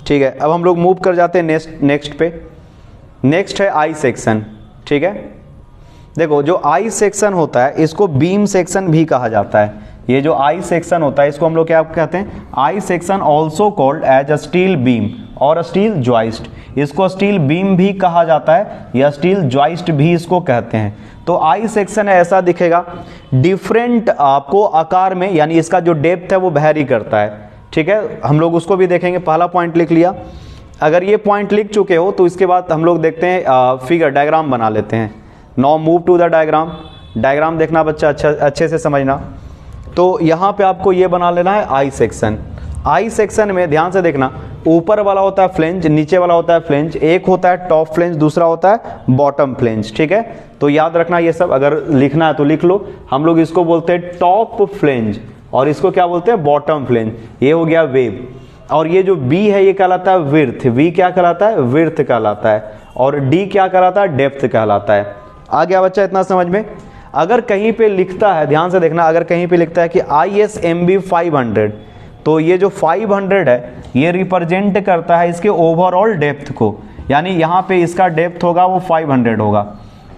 ठीक है, अब हम लोग मूव कर जाते हैं नेक्स्ट पे। नेक्स्ट है I सेक्शन। ठीक है, देखो जो I सेक्शन होता है इसको बीम सेक्शन भी कहा जाता है। ये जो I सेक्शन होता है इसको हम लोग क्या कहते हैं, I section also called as a steel beam और स्टील जॉइस्ट। इसको स्टील बीम भी कहा जाता है या स्टील जॉइस्ट भी इसको कहते हैं। तो I सेक्शन ऐसा दिखेगा, डिफरेंट आपको आकार में, यानी इसका जो डेप्थ है वो वेरी करता है। ठीक है, हम लोग उसको भी देखेंगे। पहला पॉइंट लिख लिया। अगर ये पॉइंट लिख चुके हो तो इसके बाद हम लोग देखते हैं फिगर, डायग्राम बना लेते हैं। Now move to the diagram. Diagram देखना बच्चा अच्छे से समझना। तो यहाँ पे आपको ये बना लेना है I सेक्शन। I सेक्शन में ध्यान से देखना, ऊपर वाला होता है फ्लेंज, नीचे वाला होता है फ्लेंज, एक होता है टॉप फ्लेंज, दूसरा होता है बॉटम फ्लेंज। ठीक है, तो याद रखना ये सब, अगर लिखना है तो लिख लो। हम लोग इसको बोलते हैं टॉप फ्लेंज और इसको क्या बोलते हैं, बॉटम फ्लेंज। ये हो गया वेव। और ये जो B है ये कहलाता है विड्थ, V क्या कहलाता है, विड्थ कहलाता है, और D क्या कहलाता है, डेप्थ कहलाता है। आ गया बच्चा इतना समझ में? अगर कहीं पे लिखता है, ध्यान से देखना, अगर कहीं पे लिखता है कि ISMB 500, तो ये जो 500 है ये रिप्रेजेंट करता है इसके ओवरऑल डेप्थ को, यानी यहाँ पे इसका डेप्थ होगा वो 500 होगा,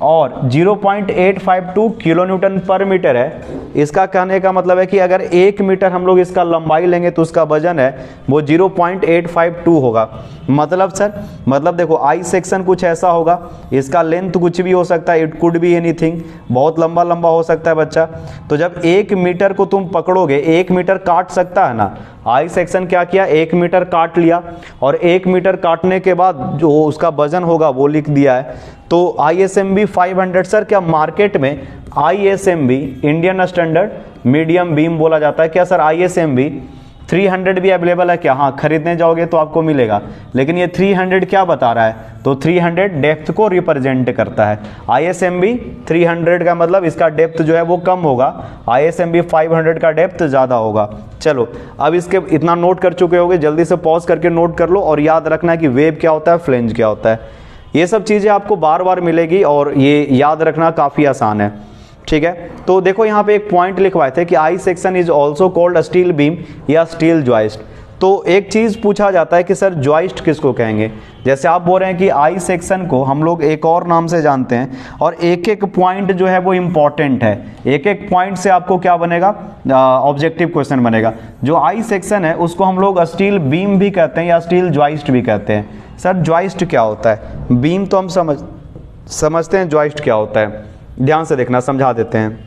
और 0.852 किलो न्यूटन पर मीटर है। इसका कहने का मतलब है कि अगर 1 मीटर हम लोग इसका लंबाई लेंगे तो उसका वजन है वो 0.852 होगा। मतलब सर, मतलब देखो I सेक्शन कुछ ऐसा होगा, इसका लेंथ कुछ भी हो सकता है, इट कुड बी एनीथिंग, बहुत लंबा लंबा हो सकता है बच्चा। तो जब 1 मीटर को तुम पकड़ोगे, 1 मीटर काट सकता है ना, I सेक्शन क्या किया, 1 मीटर काट लिया, और 1 मीटर काटने के बाद जो उसका वजन होगा वो लिख दिया है। तो ISMB 500 सर क्या मार्केट में ISMB Indian standard medium beam बोला जाता है क्या सर? ISMB 300 भी अवेलेबल है क्या? हाँ, खरीदने जाओगे तो आपको मिलेगा, लेकिन ये 300 क्या बता रहा है, तो 300 डेप्थ को रिप्रेजेंट करता है। ISMB 300 का मतलब इसका डेप्थ जो है वो कम होगा, ISMB 500 का डेप्थ ज़्यादा होगा। चलो अब इसके इतना नोट कर चुके होगे, जल्दी से पॉज करके नोट कर लो, और याद रखना है कि वेव क्या होता है, फ्लेंज क्या होता है। ये सब चीज़ें आपको बार बार मिलेगी और ये याद रखना काफ़ी आसान है। ठीक है, तो देखो यहाँ पे एक पॉइंट लिखवाए थे कि I section is also called steel beam या स्टील जॉइस्ट। तो एक चीज़ पूछा जाता है कि सर जॉइस्ट किसको कहेंगे? जैसे आप बोल रहे हैं कि I सेक्शन को हम लोग एक और नाम से जानते हैं, और एक एक पॉइंट जो है वो इम्पॉर्टेंट है। एक एक पॉइंट से आपको क्या बनेगा, ऑब्जेक्टिव क्वेश्चन बनेगा। जो I सेक्शन है उसको हम लोग स्टील बीम भी कहते हैं या स्टील जॉइस्ट भी कहते हैं। सर जॉइस्ट क्या होता है? बीम तो हम समझते हैं, जॉइस्ट क्या होता है? ध्यान से देखना, समझा देते हैं।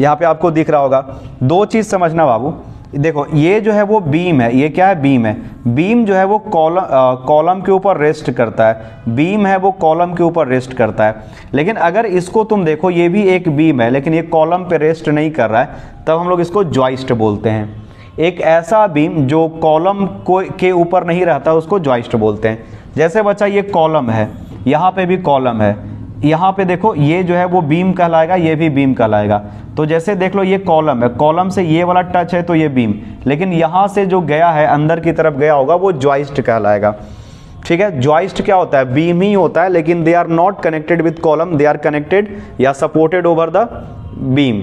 यहाँ पे आपको दिख रहा होगा, दो चीज़ समझना बाबू। देखो ये जो है वो बीम है, ये क्या है, बीम है। बीम जो है वो कॉलम के ऊपर रेस्ट करता है, बीम है वो कॉलम के ऊपर रेस्ट करता है। लेकिन अगर इसको तुम देखो, ये भी एक बीम है लेकिन ये कॉलम पे रेस्ट नहीं कर रहा है, तब हम लोग इसको जॉइस्ट बोलते हैं। एक ऐसा बीम जो कॉलम के ऊपर नहीं रहता उसको जॉइस्ट बोलते हैं। जैसे बच्चा ये कॉलम है, यहाँ पे भी कॉलम है, यहाँ पे देखो ये जो है वो बीम कहलाएगा, ये भी बीम कहलाएगा। तो जैसे देख लो ये कॉलम है, कॉलम से ये वाला टच है तो ये बीम, लेकिन यहाँ से जो गया है अंदर की तरफ गया होगा वो जॉइस्ट कहलाएगा। ठीक है, जॉइस्ट क्या होता है, बीम ही होता है, लेकिन they are not connected with column, they are connected या supported over the beam.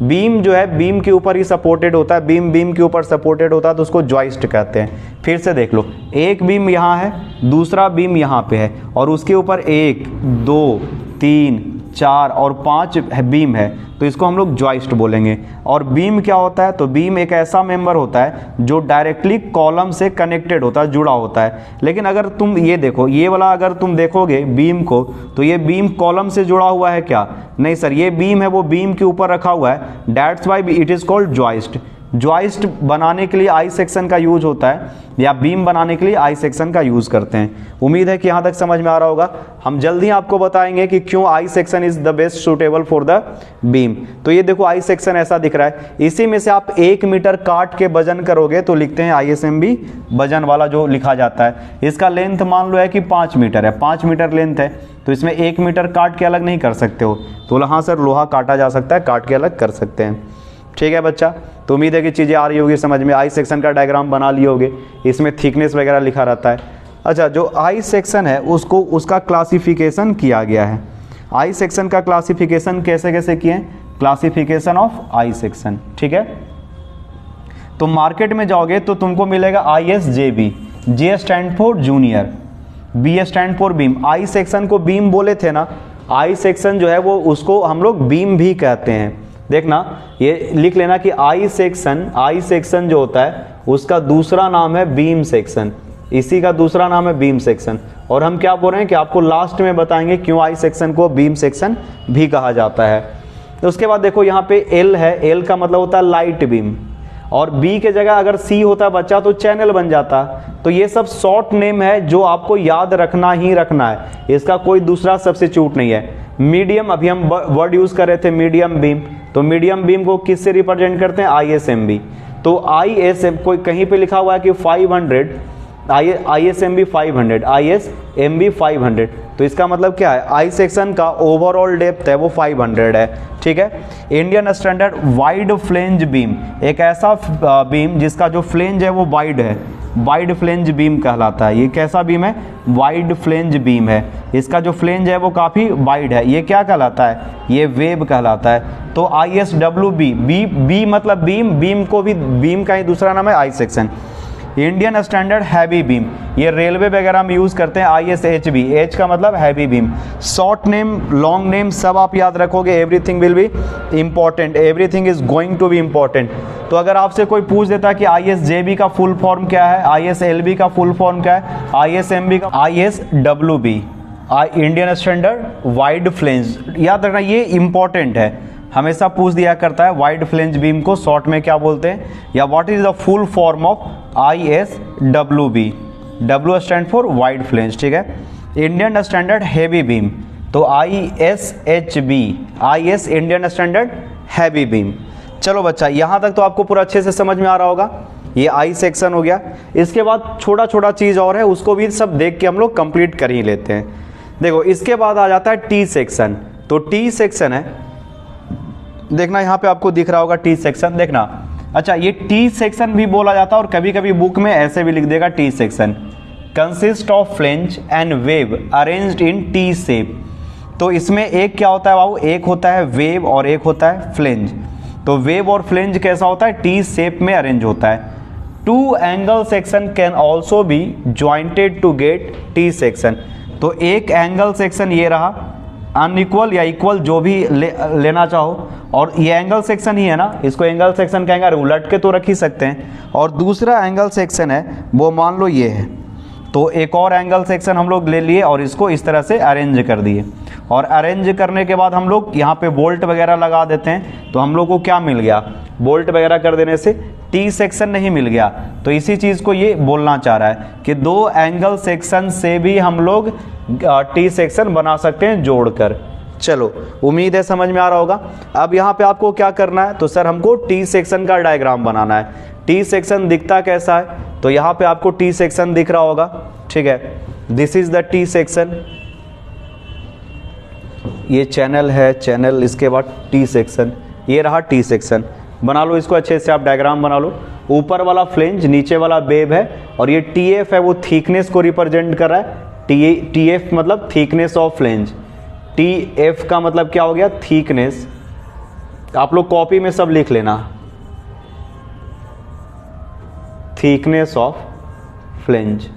Beam जो है बीम के ऊपर ही सपोर्टेड होता है, बीम बीम के ऊपर सपोर्टेड होता है तो उसको जॉइस्ट कहते हैं। फिर से देख लो, एक बीम यहाँ है, दूसरा बीम यहाँ पे है और उसके ऊपर 1 2 3 4 और 5 बीम है, तो इसको हम लोग जॉइस्ट बोलेंगे। और बीम क्या होता है, तो बीम एक ऐसा मेंबर होता है जो डायरेक्टली कॉलम से कनेक्टेड होता है, जुड़ा होता है। लेकिन अगर तुम ये देखो, ये वाला अगर तुम देखोगे बीम को, तो ये बीम कॉलम से जुड़ा हुआ है क्या, नहीं सर, ये बीम है वो बीम के ऊपर रखा हुआ है, that's why it is called joist. Joist बनाने के लिए आई सेक्शन का यूज होता है, या बीम बनाने के लिए आई सेक्शन का यूज करते हैं। उम्मीद है कि यहाँ तक समझ में आ रहा होगा। हम जल्दी आपको बताएंगे कि क्यों I section is the best suitable for the beam. तो ये देखो आई सेक्शन ऐसा दिख रहा है, इसी में से आप 1 मीटर काट के वजन करोगे तो लिखते हैं ISMB वजन वाला जो लिखा जाता है। इसका लेंथ मान लो है कि 5 मीटर है, 5 मीटर लेंथ है, तो इसमें 1 मीटर काट के अलग नहीं कर सकते हो, तो हाँ सर लोहा काटा जा सकता है, काट के अलग कर सकते हैं। ठीक है बच्चा, तो उम्मीद है कि चीज़ें आ रही होगी समझ में। आई सेक्शन का डायग्राम बना लिए होगे, इसमें थिकनेस वगैरह लिखा रहता है। अच्छा, जो आई सेक्शन है उसको उसका क्लासिफिकेशन किया गया है। आई सेक्शन का क्लासिफिकेशन कैसे कैसे किए हैं, क्लासिफिकेशन ऑफ आई सेक्शन। ठीक है, तो मार्केट में जाओगे तो तुमको मिलेगा ISJB। J stand for junior, B stand for beam. I section को बीम बोले थे ना, आई सेक्शन जो है वो उसको हम लोग बीम भी कहते हैं। देखना, ये लिख लेना कि आई सेक्शन जो होता है उसका दूसरा नाम है बीम सेक्शन, इसी का दूसरा नाम है बीम सेक्शन। और हम क्या बोल रहे हैं कि आपको लास्ट में बताएंगे क्यों आई सेक्शन को बीम सेक्शन भी कहा जाता है। तो उसके बाद देखो यहाँ पे L है, L का मतलब होता है लाइट बीम, और B के जगह अगर C होता है बच्चा तो चैनल बन जाता। तो ये सब शॉर्ट नेम है जो आपको याद रखना ही रखना है, इसका कोई दूसरा सब्स्टिट्यूट नहीं है। मीडियम, अभी हम वर्ड यूज कर रहे थे मीडियम बीम, तो मीडियम बीम को किससे रिप्रेजेंट करते हैं, ISMB। तो ISM कोई कहीं पे लिखा हुआ है कि 500, ISMB 500, तो इसका मतलब क्या है, आई सेक्शन का ओवरऑल डेप्थ है वो 500 है। ठीक है, Indian standard wide flange beam, एक ऐसा बीम जिसका जो फ्लेंज है वो वाइड है, वाइड फ्लेंज बीम कहलाता है। ये कैसा बीम है, वाइड फ्लेंज बीम है, इसका जो फ्लेंज है वो काफ़ी वाइड है। ये क्या कहलाता है, ये वेब कहलाता है। तो ISWB, बी मतलब बीम, बीम को भी बीम का ही दूसरा नाम है I section. Indian standard heavy beam, ये रेलवे वगैरह में यूज़ करते हैं। ISHB, H का मतलब heavy beam. Short name, long name सब आप याद रखोगे, everything will be important, everything is going to be important. तो अगर आपसे कोई पूछ देता है कि ISJB का फुल फॉर्म क्या है, ISLB का फुल फॉर्म क्या है, ISMB का, ISWB Indian standard wide flange, याद रखना ये इंपॉर्टेंट है, हमेशा पूछ दिया करता है। वाइड फ्लेंज बीम को शॉर्ट में क्या बोलते हैं, या what is the full form of ISWB। W stand for wide flange. ठीक है, इंडियन स्टैंडर्ड हैवी बीम, तो ISHB, IS Indian standard heavy beam. चलो बच्चा, यहाँ तक तो आपको पूरा अच्छे से समझ में आ रहा होगा। ये आई सेक्शन हो गया। इसके बाद छोटा छोटा चीज़ और है, उसको भी सब देख के हम लोग कंप्लीट कर ही लेते हैं। देखो, इसके बाद आ जाता है टी सेक्शन। तो टी सेक्शन है, देखना यहाँ पे आपको दिख रहा होगा टी सेक्शन, देखना। अच्छा, ये टी सेक्शन भी बोला जाता है और कभी कभी बुक में ऐसे भी लिख देगा T section, consist of flange and wave arranged in T shape. तो इसमें एक क्या होता है बाबू, एक होता है वेव और एक होता है फ्लेंज। तो वेव और फ्लेंज कैसा होता है, टी शेप में अरेंज होता है। Two angle section can also be jointed to get T section. तो एक एंगल सेक्शन ये रहा, अनइक्वल या इक्वल जो भी लेना चाहो, और ये एंगल सेक्शन ही है ना, इसको एंगल सेक्शन कहेंगे, उलट के तो रख ही सकते हैं। और दूसरा एंगल सेक्शन है वो मान लो ये है, तो एक और एंगल सेक्शन हम लोग ले लिए और इसको इस तरह से अरेंज कर दिए। और अरेंज करने के बाद हम लोग यहाँ पे बोल्ट वगैरह लगा देते हैं, तो हम लोग को क्या मिल गया, बोल्ट वगैरह कर देने से टी सेक्शन नहीं मिल गया। तो इसी चीज़ को ये बोलना चाह रहा है कि दो एंगल सेक्शन से भी हम लोग टी सेक्शन बना सकते हैं जोड़कर। चलो, उम्मीद है समझ में आ रहा होगा। अब यहाँ पे आपको क्या करना है, तो सर हमको टी सेक्शन का डायग्राम बनाना है। टी सेक्शन दिखता कैसा है, तो यहाँ पे आपको टी सेक्शन दिख रहा होगा। ठीक है, this is the T section. ये चैनल है, चैनल, इसके बाद टी सेक्शन, ये रहा टी सेक्शन। बना लो इसको अच्छे से, आप डायग्राम बना लो। ऊपर वाला फ्लेंज, नीचे वाला बेब है, और ये टी एफ है वो थिकनेस को रिप्रेजेंट कर रहा है। टी एफ मतलब thickness of flange, T F का मतलब क्या हो गया, थिकनेस। आप लोग कॉपी में सब लिख लेना, thickness of flange,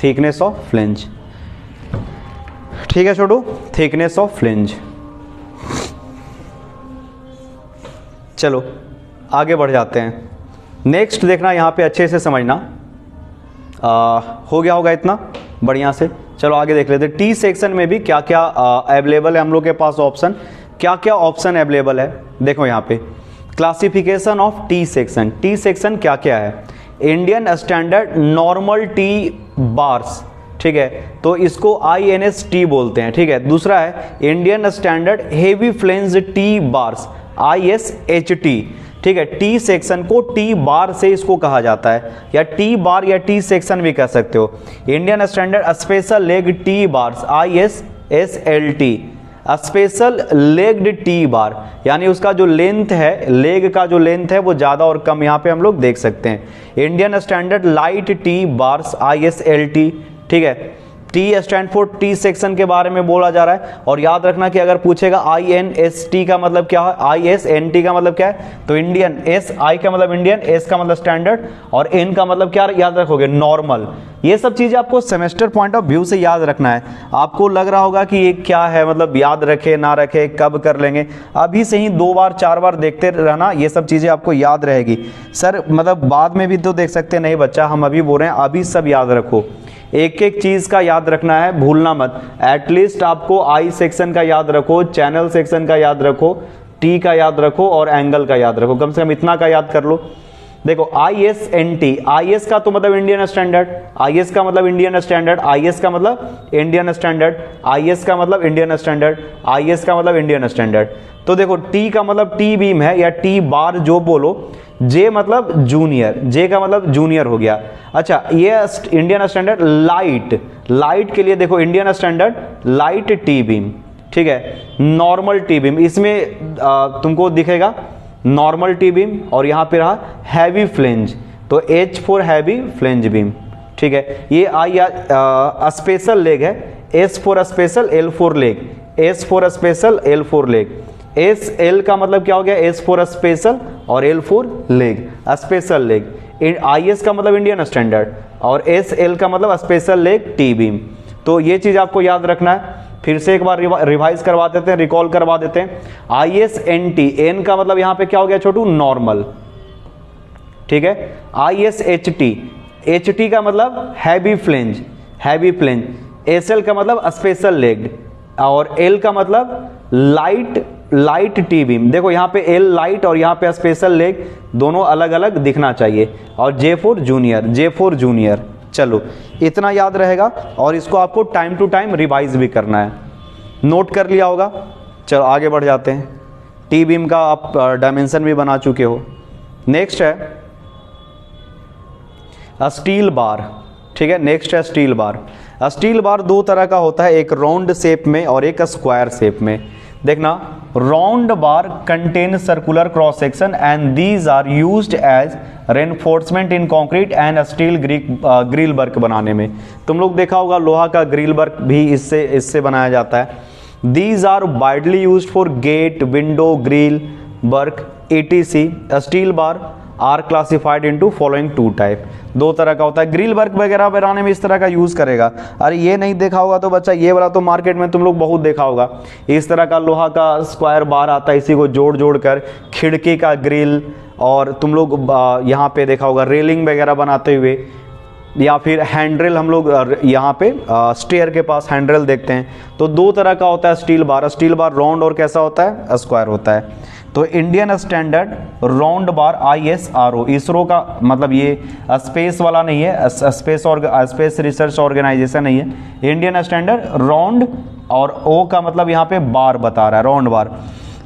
thickness of flange. ठीक है छोटू, थिकनेस ऑफ फ्लेंज। चलो आगे बढ़ जाते हैं। नेक्स्ट देखना, यहां पे अच्छे से समझना। हो गया होगा इतना बढ़िया से। चलो आगे देख लेते हैं, टी सेक्शन में भी क्या क्या अवेलेबल है हम लोग के पास ऑप्शन, क्या क्या ऑप्शन अवेलेबल है। देखो यहाँ पे classification of T section. T section क्या क्या है, Indian standard normal T bars, ठीक है, तो इसको INST बोलते हैं, ठीक है। दूसरा है Indian standard heavy flange T bars, ISHT, ठीक है। टी सेक्शन को टी बार से इसको कहा जाता है, या टी बार या टी सेक्शन भी कह सकते हो। Indian standard special leg T bars, ISSLT, special legged T bar, यानी उसका जो लेंथ है, लेग का जो लेंथ है वो ज़्यादा और कम यहाँ पे हम लोग देख सकते हैं। Indian standard light T bars, ISLT, ठीक है। T stand for T section के बारे में बोला जा रहा है। और याद रखना कि अगर पूछेगा INST का मतलब क्या है, ISNT का मतलब क्या है, तो इंडियन, SI का मतलब इंडियन, S का मतलब स्टैंडर्ड, और N का मतलब क्या याद रखोगे, नॉर्मल। ये सब चीजें आपको सेमेस्टर पॉइंट ऑफ व्यू से याद रखना है। आपको लग रहा होगा कि ये क्या है, मतलब याद रखे ना रखे, कब कर लेंगे, अभी से ही 2 बार 4 बार देखते रहना, ये सब चीजें आपको याद रहेगी। सर मतलब बाद में भी तो देख सकते नहीं बच्चा, हम अभी बोल रहे हैं अभी सब याद रखो, एक एक चीज का याद रखना है, भूलना मत। एटलीस्ट आपको आई सेक्शन का याद रखो, चैनल सेक्शन का याद रखो, टी का याद रखो, और एंगल का याद रखो, कम से कम इतना का याद कर लो। देखो ISNT, IS का तो मतलब इंडियन स्टैंडर्ड, IS का मतलब इंडियन स्टैंडर्ड, IS का मतलब इंडियन स्टैंडर्ड, IS का मतलब इंडियन स्टैंडर्ड, IS का मतलब इंडियन स्टैंडर्ड। तो देखो टी का मतलब टी बीम है या टी बार जो बोलो, जे मतलब जूनियर, जे का मतलब जूनियर हो गया। अच्छा ये इंडियन स्टैंडर्ड लाइट, लाइट के लिए देखो Indian standard light T beam, ठीक है। नॉर्मल टी बीम, इसमें तुमको दिखेगा नॉर्मल टी बीम, और यहां पे रहा हैवी फ्लेंज, तो H for heavy flange beam, ठीक है। ये स्पेशल लेग है, S for special, L for leg, S for special, L for leg. SL का मतलब क्या हो गया, S फॉर स्पेशल और L for leg, special leg. IS का मतलब इंडियन स्टैंडर्ड, और SL का मतलब स्पेशल लेग टी बीम। तो ये चीज आपको याद रखना है। फिर से एक बार रिवाइज करवा देते हैं, रिकॉल करवा देते हैं। ISNT, N का मतलब यहां पे क्या हो गया छोटू, नॉर्मल, ठीक है। ISHT, HT का मतलब heavy flange, heavy flange. SL का मतलब स्पेशल लेग्ड, और L का मतलब लाइट, लाइट टी बीम। देखो यहाँ पे L लाइट और यहाँ पे स्पेशल लेग, दोनों अलग अलग दिखना चाहिए। और J for junior, J for junior. चलो इतना याद रहेगा, और इसको आपको टाइम टू टाइम रिवाइज भी करना है। नोट कर लिया होगा। चलो आगे बढ़ जाते हैं। टी बीम का आप डायमेंशन भी बना चुके हो। नेक्स्ट है स्टील बार, ठीक है। नेक्स्ट है स्टील बार। स्टील बार 2 तरह का होता है, एक राउंड शेप में और एक स्क्वायर शेप में। देखना, round bar contain circular cross section and these are used as reinforcement in concrete and steel grill work बनाने में। तुम लोग देखा होगा लोहा का ग्रिल वर्क भी इससे बनाया जाता है। These are widely used for gate, window, grill work ETC। Steel bar are classified into following 2 type. 2 तरह का होता है, ग्रिल वर्क वगैरह बनाने में इस तरह का यूज करेगा। अरे ये नहीं देखा होगा तो बच्चा, ये वाला तो मार्केट में तुम लोग बहुत देखा होगा। इस तरह का लोहा का स्क्वायर बार आता है, इसी को जोड़ जोड़ कर खिड़की का ग्रिल, और तुम लोग यहाँ पे देखा होगा रेलिंग वगैरह बनाते हुए, या फिर हैंडरेल हम लोग यहाँ पे स्टेयर के पास हैंडरेल देखते हैं। तो 2 तरह का होता है steel bar. Steel bar round और कैसा होता है, स्क्वायर होता है। तो इंडियन स्टैंडर्ड राउंड बार ISRO, इसरो का मतलब ये स्पेस वाला नहीं है, स्पेस रिसर्च ऑर्गेनाइजेशन नहीं है। इंडियन स्टैंडर्ड राउंड, और O का मतलब यहाँ पे बार बता रहा है, round bar.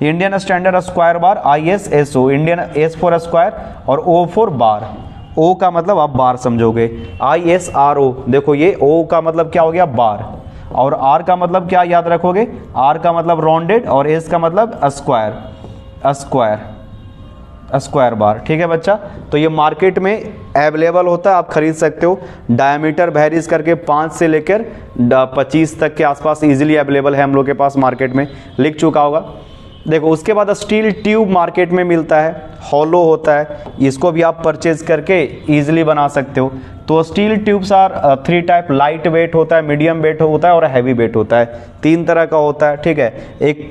Indian standard square bar ISSO, Indian S for square और O फॉर बार। O का मतलब आप बार समझोगे। ISRO देखो, ये O का मतलब क्या हो गया, बार, और आर का मतलब क्या याद रखोगे, आर का मतलब राउंडेड और एस का मतलब स्क्वायर बार। ठीक है बच्चा, तो ये मार्केट में अवेलेबल होता है, आप खरीद सकते हो। डायमीटर वेरीज करके 5 से लेकर 25 तक के आसपास इजीली अवेलेबल है हम लोग के पास, मार्केट में लिख चुका होगा। देखो उसके बाद स्टील ट्यूब मार्केट में मिलता है, हॉलो होता है, इसको भी आप परचेज करके इजीली बना सकते हो। तो steel tubes are 3 type, light weight होता है, मीडियम वेट होता है और हैवी वेट होता है, 3 तरह का होता है। ठीक है, एक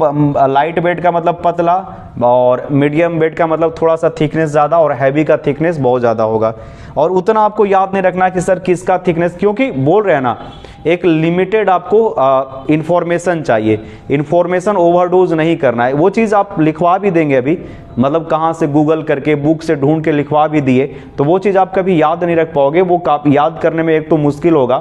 लाइट वेट का मतलब पतला, और मीडियम वेट का मतलब थोड़ा सा थिकनेस ज़्यादा, और हैवी का थिकनेस बहुत ज़्यादा होगा। और उतना आपको याद नहीं रखना कि सर किसका थिकनेस, क्योंकि बोल रहे हैं ना एक लिमिटेड आपको इंफॉर्मेशन चाहिए, इंफॉर्मेशन ओवरडोज नहीं करना है। वो चीज़ आप लिखवा भी देंगे अभी, मतलब कहाँ से गूगल करके बुक से ढूंढ के लिखवा भी दिए, तो वो चीज़ आप कभी याद नहीं रख पाओगे। वो याद करने में एक तो मुश्किल होगा,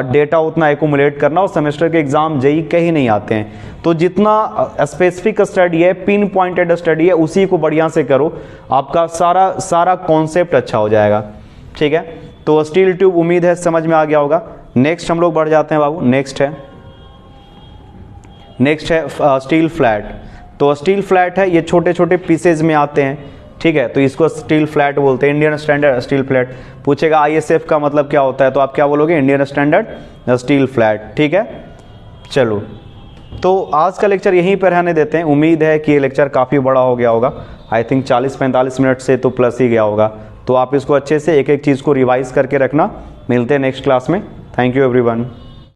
डेटा उतना एक्यूमुलेट करना, और सेमेस्टर के एग्जाम जेई के ही नहीं आते हैं। तो जितना स्पेसिफिक स्टडी है, पिन पॉइंटेड स्टडी है, उसी को बढ़िया से करो, आपका सारा कॉन्सेप्ट अच्छा हो जाएगा। ठीक है, तो स्टील ट्यूब उम्मीद है समझ में आ गया होगा। नेक्स्ट हम लोग बढ़ जाते हैं बाबू, नेक्स्ट है स्टील फ्लैट। तो स्टील फ्लैट है, ये छोटे छोटे पीसेज में आते हैं। ठीक है, तो इसको स्टील फ्लैट बोलते हैं, इंडियन स्टैंडर्ड स्टील फ्लैट। पूछेगा आईएसएफ का मतलब क्या होता है, तो आप क्या बोलोगे, इंडियन स्टैंडर्ड स्टील फ्लैट। ठीक है, चलो तो आज का लेक्चर यहीं पर रहने देते हैं। उम्मीद है कि ये लेक्चर काफ़ी बड़ा हो गया होगा, आई थिंक 40-45 मिनट से तो प्लस ही गया होगा। तो आप इसको अच्छे से एक एक चीज़ को रिवाइज करके रखना। मिलते हैं नेक्स्ट क्लास में। Thank you everyone.